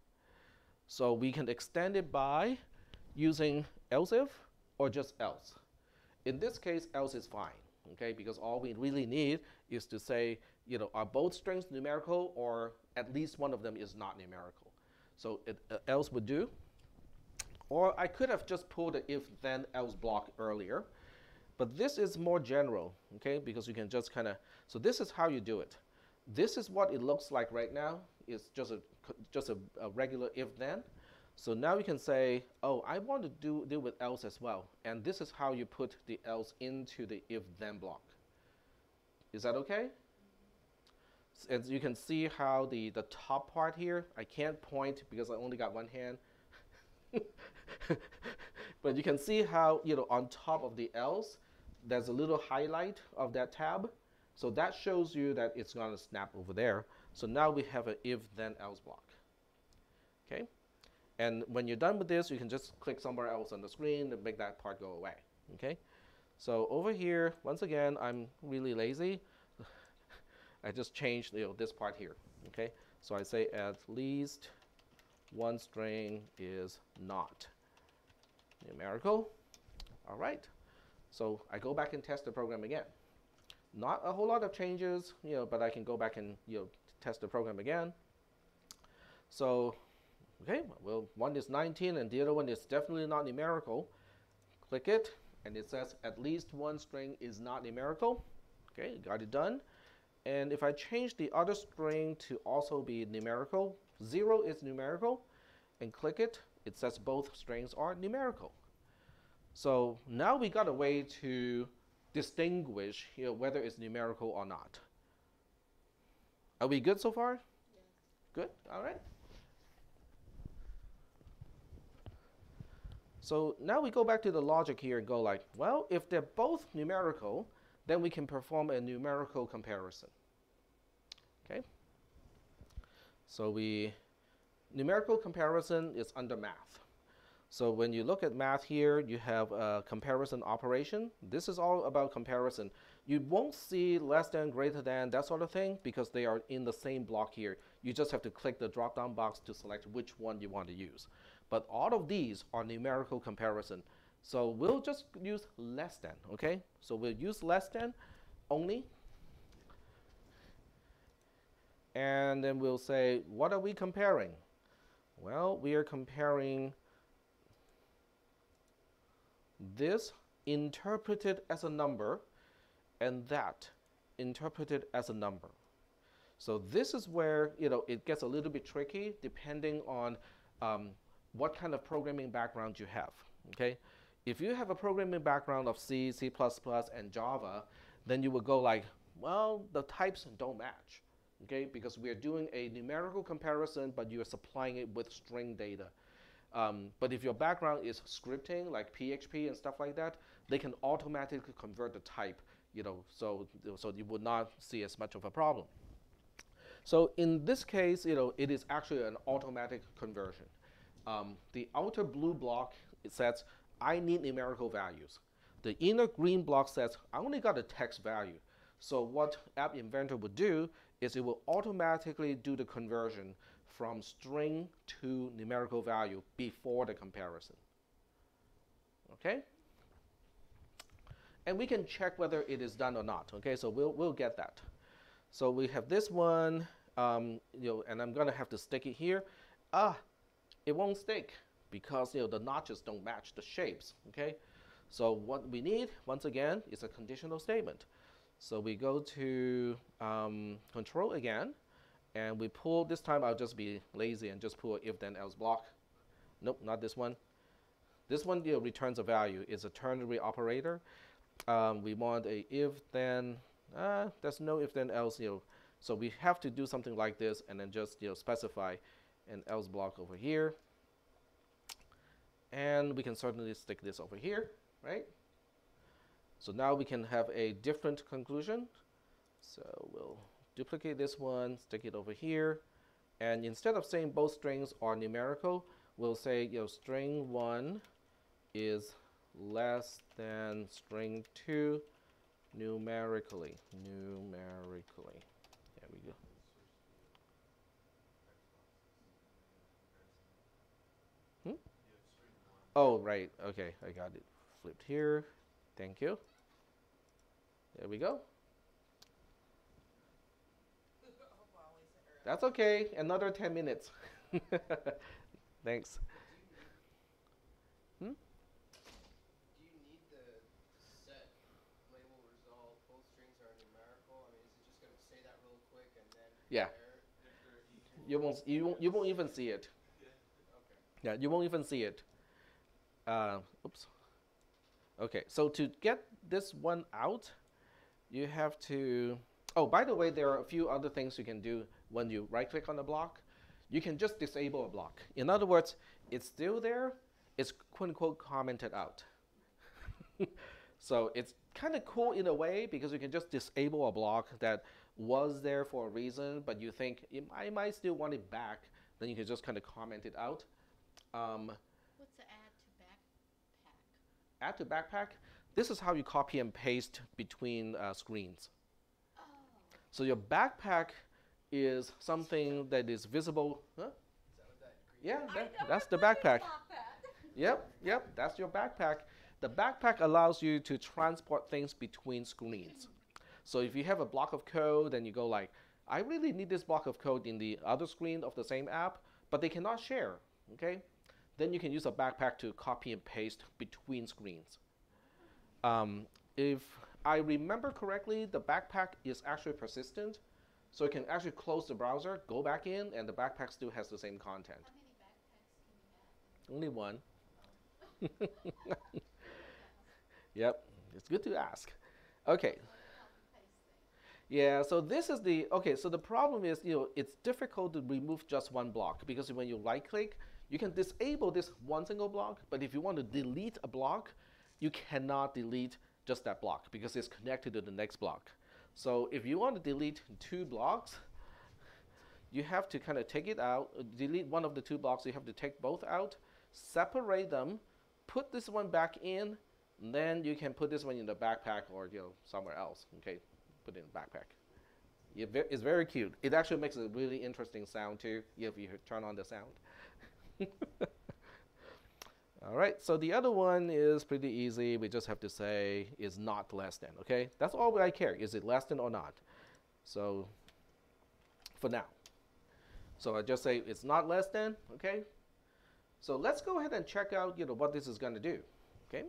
So we can extend it by using else if or just else. In this case, else is fine. Okay, because all we really need is to say, are both strings numerical, or at least one of them is not numerical. So else would do. Or I could have just pulled the if then else block earlier, but this is more general, okay, because you can just kind of, so this is how you do it. This is what it looks like right now. It's just a regular if then. So now you can say, oh, I want to deal with else as well. And this is how you put the else into the if-then block. Is that okay? As you can see how the top part here, I can't point because I only got one hand. But you can see how, on top of the else, there's a little highlight of that tab. So that shows you that it's going to snap over there. So now we have an if-then else block. Okay? And when you're done with this, you can just click somewhere else on the screen and make that part go away. Okay? So over here, once again, I'm really lazy. I just changed this part here. Okay? So I say at least one string is not numerical. All right. So I go back and test the program again. Not a whole lot of changes, but I can go back and test the program again. So, okay, well, one is 19 and the other one is definitely not numerical. Click it, and it says at least one string is not numerical. Okay, got it done. And if I change the other string to also be numerical, 0 is numerical, and click it, it says both strings are numerical. So now we got a way to distinguish whether it's numerical or not. Are we good so far? Yes. Good, all right. So now we go back to the logic here and go like, well, if they're both numerical, then we can perform a numerical comparison. Okay? So numerical comparison is under math. So when you look at math here, you have a comparison operation. This is all about comparison. You won't see less than, greater than, that sort of thing, because they are in the same block here. You just have to click the drop-down box to select which one you want to use. But all of these are numerical comparison. So we'll just use less than, okay? So we'll use less than only. And then we'll say, what are we comparing? Well, we are comparing this interpreted as a number and that interpreted as a number. So this is where it gets a little bit tricky depending on what kind of programming background you have. Okay, if you have a programming background of C, C++, and Java, then you will go like, well, the types don't match. Okay, because we are doing a numerical comparison, but you are supplying it with string data. But if your background is scripting, like PHP and stuff like that, they can automatically convert the type, so you would not see as much of a problem. So in this case, it is actually an automatic conversion. The outer blue block, it says, I need numerical values. The inner green block says, I only got a text value. So what App Inventor would do is it will automatically do the conversion from string to numerical value before the comparison. Okay? And we can check whether it is done or not. Okay, so we'll get that. So we have this one, and I'm gonna have to stick it here. It won't stick because the notches don't match the shapes. Okay, so what we need once again is a conditional statement. So we go to control again, and we pull. This time I'll just be lazy and just pull if then else block. Nope, not this one. This one returns a value. It's a ternary operator. We want a if then. There's no if then else. So we have to do something like this and then just specify an else block over here. And we can certainly stick this over here, right? So now we can have a different conclusion. So we'll duplicate this one, stick it over here. And instead of saying both strings are numerical, we'll say string 1 is less than string 2 numerically. There we go. Oh, right. Okay, I got it flipped here. Thank you. There we go. That's okay. Another 10 minutes. Thanks. Do you need the set label result? Both strings are numerical. I mean, is it just going to say that real quick and then Yeah. You won't even see it. Okay. Yeah, you won't even see it. Oops. Okay, so to get this one out, you have to. Oh, by the way, there are a few other things you can do when you right-click on the block. You can just disable a block. In other words, it's still there. It's quote-unquote commented out. So it's kind of cool in a way because you can just disable a block that was there for a reason, but you think I might still want it back. Then you can just kind of comment it out. What's the add to backpack? Add to backpack. This is how you copy and paste between screens. Oh. So your backpack is something that is visible. Huh? Is that what that green Yeah, that's the backpack. Yep, that's your backpack. The backpack allows you to transport things between screens. So if you have a block of code and you go like, I really need this block of code in the other screen of the same app, but they cannot share, okay? Then you can use a backpack to copy and paste between screens. If I remember correctly, the backpack is actually persistent, so you can actually close the browser, go back in, and the backpack still has the same content. How many backpacks can you have? Only one. Oh. Yep, it's good to ask. Okay, Copy paste thing. yeah, so this is the, okay, so the problem is, it's difficult to remove just one block because when you right click, you can disable this one single block, but if you want to delete a block, you cannot delete just that block because it's connected to the next block. So if you want to delete two blocks, you have to kind of take it out, delete one of the two blocks, you have to take both out, separate them, put this one back in, and then you can put this one in the backpack or somewhere else, okay? Put it in the backpack. It's very cute. It actually makes a really interesting sound too if you turn on the sound. All right, so the other one is pretty easy. We just have to say is not less than, okay? That's all I care. Is it less than or not? So for now. So I just say it's not less than, okay? So let's go ahead and check out what this is going to do, okay?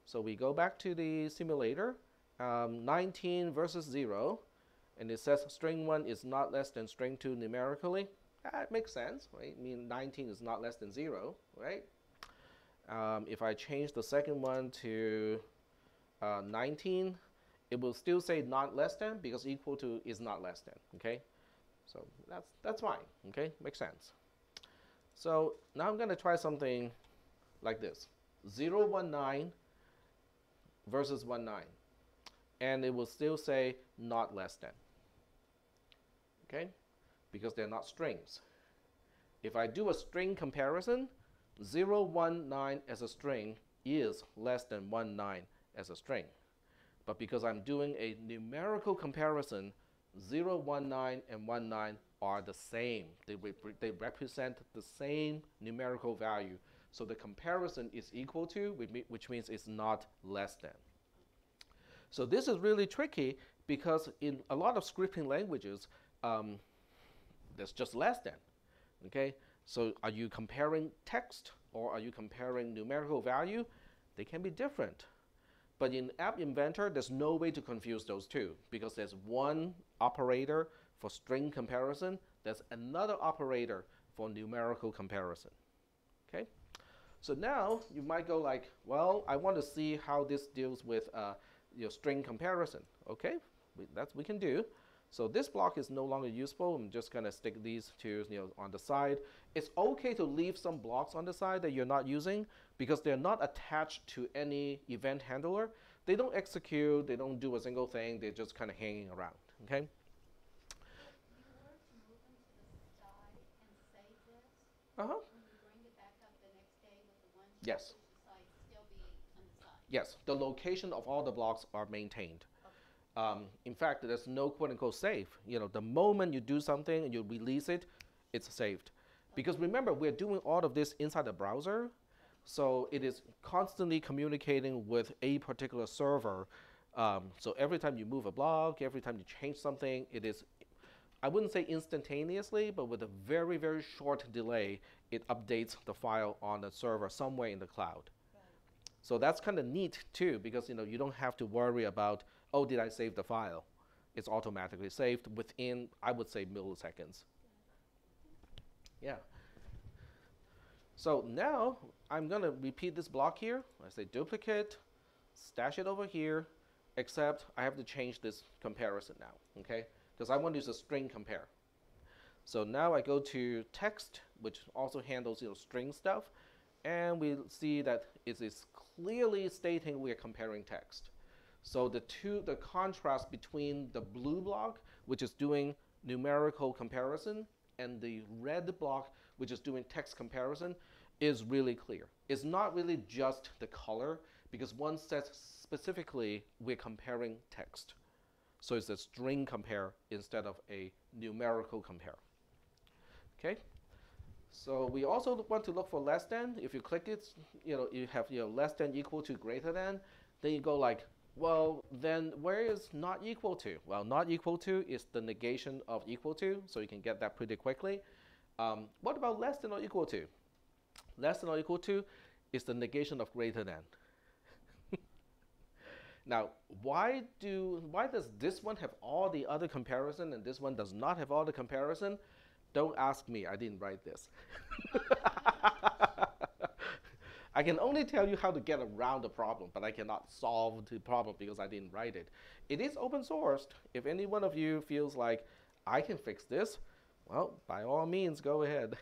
So we go back to the simulator, 19 versus 0, and it says string 1 is not less than string 2 numerically. That makes sense, right? I mean 19 is not less than 0, right? If I change the second one to 19, it will still say not less than because equal to is not less than, okay? So that's fine, okay? Makes sense. So now I'm going to try something like this. 0, 1, 9 versus 1, 9. And it will still say not less than, okay? Because they're not strings. If I do a string comparison, 0, 1, 9 as a string is less than 1, 9 as a string. But because I'm doing a numerical comparison, 0, 1, 9 and 1, 9 are the same. They represent the same numerical value. So the comparison is equal to, which means it's not less than. So this is really tricky because in a lot of scripting languages, there's just less than, okay? So are you comparing text or are you comparing numerical value? They can be different. But in App Inventor, there's no way to confuse those two because there's one operator for string comparison, there's another operator for numerical comparison, okay? So now you might go like, well, I want to see how this deals with string comparison, okay? We can do. So this block is no longer useful. I'm just going to stick these two on the side. It's okay to leave some blocks on the side that you're not using because they're not attached to any event handler. They don't execute. They don't do a single thing. They're just kind of hanging around, okay? If you were to move them to the side and save this, Uh-huh. when you bring it back up the next day with the ones you Yes. push aside, still be on the side. Yes, the location of all the blocks are maintained. In fact, there's no quote-unquote save. The moment you do something and you release it, it's saved. Because remember, we're doing all of this inside the browser, so it is constantly communicating with a particular server. So every time you move a block, every time you change something, it is, I wouldn't say instantaneously, but with a very, very short delay, it updates the file on the server somewhere in the cloud. Right. So that's kind of neat too, because you don't have to worry about, oh, did I save the file? It's automatically saved within, I would say, milliseconds. Yeah. So now I'm going to repeat this block here. I say duplicate, stash it over here, except I have to change this comparison now, okay? Because I want to use a string compare. So now I go to text, which also handles string stuff, and we see that it is clearly stating we are comparing text. So the contrast between the blue block, which is doing numerical comparison, and the red block, which is doing text comparison, is really clear. It's not really just the color, because one says specifically we're comparing text. So it's a string compare instead of a numerical compare. Okay? So we also want to look for less than. If you click it, you have less than equal to greater than. Then you go like Well, then where is not equal to? Well, not equal to is the negation of equal to, so you can get that pretty quickly. What about less than or equal to? Less than or equal to is the negation of greater than. Now, why does this one have all the other comparison and this one does not have all the comparison? Don't ask me, I didn't write this. I can only tell you how to get around the problem, but I cannot solve the problem because I didn't write it. It is open sourced. If any one of you feels like I can fix this, well, by all means, go ahead.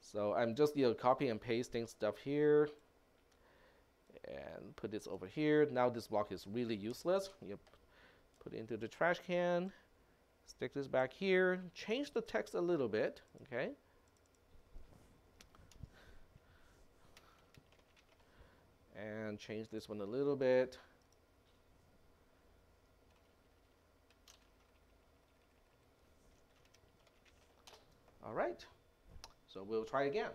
So I'm just copy and pasting stuff here and put this over here. Now this block is really useless. You put it into the trash can, stick this back here, change the text a little bit, okay? And change this one a little bit. All right, so we'll try again.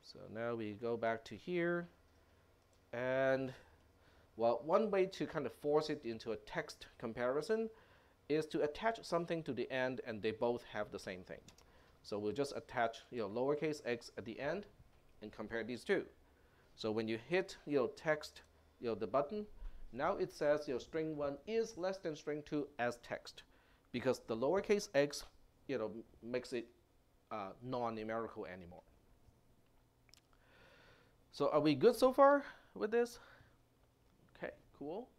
So now we go back to here, and well, one way to kind of force it into a text comparison is to attach something to the end and they both have the same thing. So we'll just attach lowercase x at the end and compare these two. So when you hit text the button, now it says string 1 is less than string 2 as text, because the lowercase x makes it non-numerical anymore. So are we good so far with this? Okay, cool.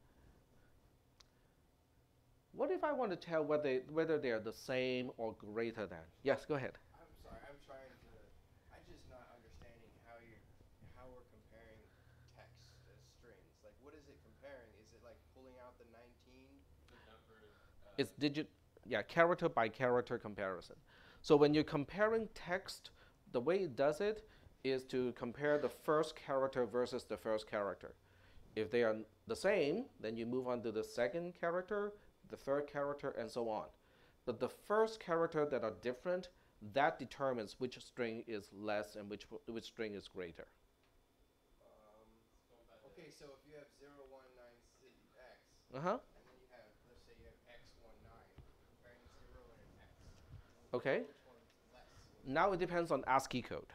What if I want to tell whether they are the same or greater than? Yes, go ahead. I'm sorry, I'm just not understanding how we're comparing text as strings. Like, what is it comparing? Is it like pulling out the 19? The numbers. It's character by character comparison. So when you're comparing text, the way it does it is to compare the first character versus the first character. If they are the same, then you move on to the second character, the third character, and so on. But the first character that are different, that determines which string is less and which string is greater. Okay, so if you have 0196x, Uh-huh. and then you have, let's say you have x19, comparing 0 and x. Okay. Which one's less? Now it depends on ASCII code,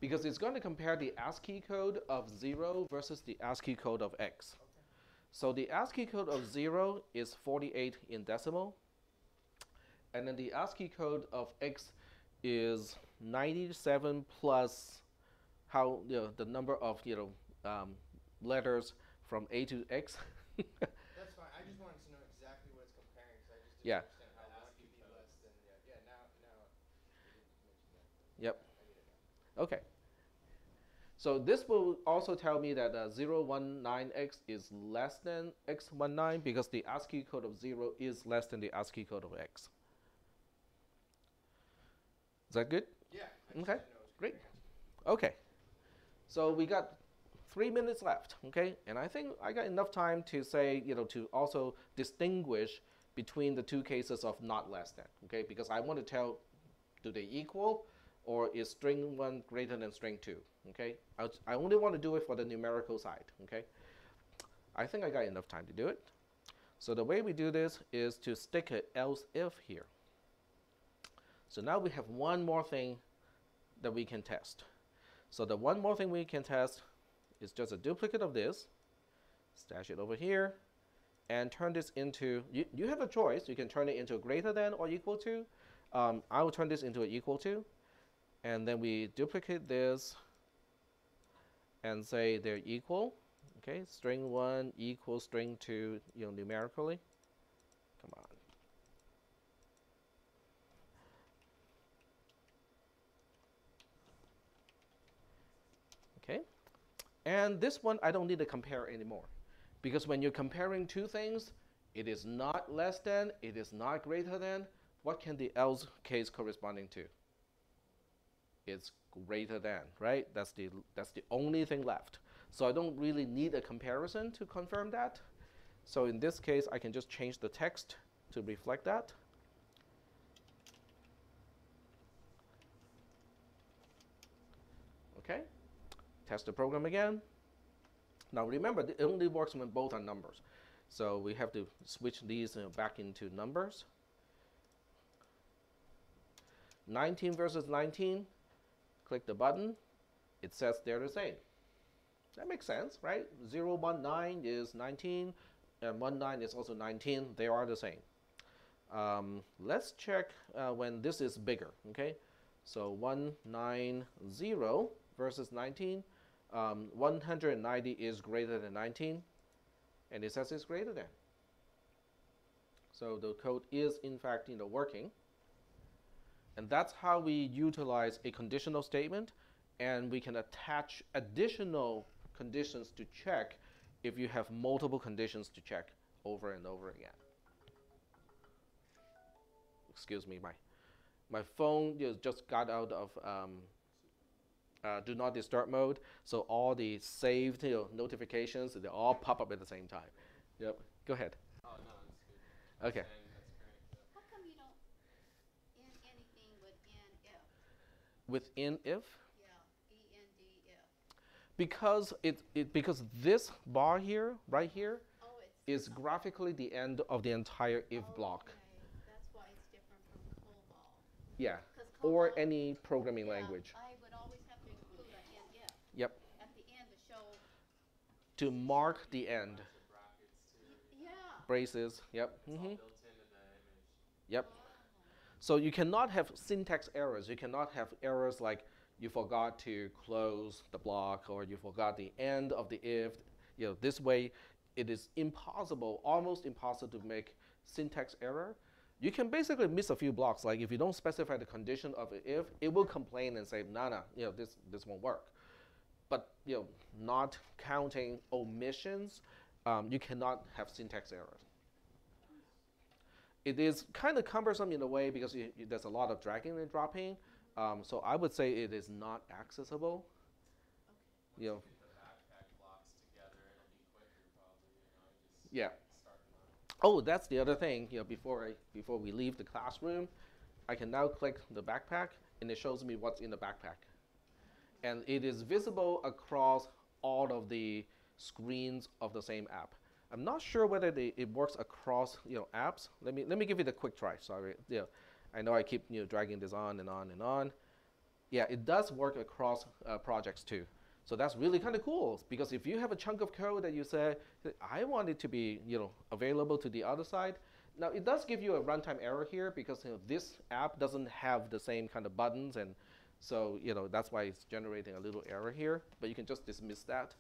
because it's going to compare the ASCII code of 0 versus the ASCII code of x. Okay. So the ASCII code of 0 is 48 in decimal, and then the ASCII code of x is 97 plus the number of letters from A to X. That's fine. I just wanted to know exactly what it's comparing, so I just didn't Yeah. understand how one could be less than the other. Yeah, now you didn't mention that. Yep. I need it now. Okay. So this will also tell me that 019x is less than x19 because the ASCII code of 0 is less than the ASCII code of x. Is that good? Yeah. Okay. Great. Okay. So we got 3 minutes left, okay? And I think I got enough time to say, to also distinguish between the two cases of not less than, okay? Because I want to tell, do they equal, or is string 1 greater than string 2, okay? I only want to do it for the numerical side, okay? I think I got enough time to do it. So the way we do this is to stick an else if here. So now we have one more thing that we can test. So the one more thing we can test is just a duplicate of this, stash it over here, and turn this into, you have a choice. You can turn it into greater than or equal to. I will turn this into an equal to, and then we duplicate this and say they're equal. Okay, string 1 equals string 2, numerically. Come on. Okay, and this one I don't need to compare anymore, because when you're comparing two things, it is not less than, it is not greater than. What can the else case corresponding to? It's greater than, right? That's the only thing left. So I don't really need a comparison to confirm that. So in this case, I can just change the text to reflect that. Okay, test the program again. Now remember, it only works when both are numbers. So we have to switch these back into numbers. 19 versus 19, click the button. It says they're the same. That makes sense, right? 0, 1, 9 is 19, and 1, 9 is also 19. They are the same. Let's check when this is bigger, okay? So 190 versus 19. 190 is greater than 19, and it says it's greater than. So the code is in fact working. And that's how we utilize a conditional statement, and we can attach additional conditions to check if you have multiple conditions to check over and over again. Excuse me, my phone just got out of do not disturb mode, so all the saved notifications, they all pop up at the same time. Yep, go ahead. Oh, no, that's good. Okay. That's great. How come you don't end anything with NF? Within if? Yeah, ENDF. Because because this bar here, right here, Oh, is graphically the end of the entire if block. Okay, that's why it's different from COBOL. Yeah, 'Cause or COBOL, any programming yeah, language. I would always have to include an NF Yep, at the end to show. to mark the end. Bunch of brackets too. Yeah. Braces, yep. It's all built into the image. Yep. Oh. So you cannot have syntax errors. You cannot have errors like you forgot to close the block or you forgot the end of the if. This way it is impossible, almost impossible to make syntax error. You can basically miss a few blocks. Like if you don't specify the condition of an if, it will complain and say, no, this won't work. But not counting omissions, you cannot have syntax errors. It is kind of cumbersome in a way because there's a lot of dragging and dropping. So I would say it is not accessible. Once you get the backpack blocks together, it'll be quicker probably, just Yeah. starting on. Oh, that's the other thing. Before we leave the classroom, I can now click the backpack, and it shows me what's in the backpack, and it is visible across all of the screens of the same app. I'm not sure whether it works across apps. Let me give it a quick try. Sorry, I know I keep dragging this on and on and on. Yeah, it does work across projects too. So that's really kind of cool because if you have a chunk of code that you say, I want it to be available to the other side. Now it does give you a runtime error here because this app doesn't have the same kind of buttons, and so that's why it's generating a little error here. But you can just dismiss that.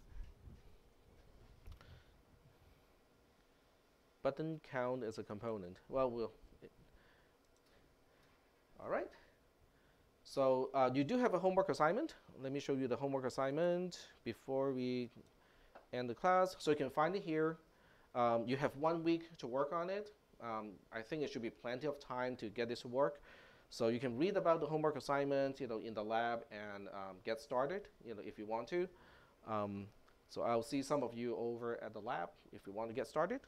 Button count as a component. Well, all right. So you do have a homework assignment. Let me show you the homework assignment before we end the class. So you can find it here. You have 1 week to work on it. I think it should be plenty of time to get this to work. So you can read about the homework assignment, in the lab and get started, if you want to. So I'll see some of you over at the lab if you want to get started.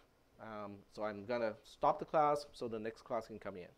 So I'm gonna stop the class so the next class can come in.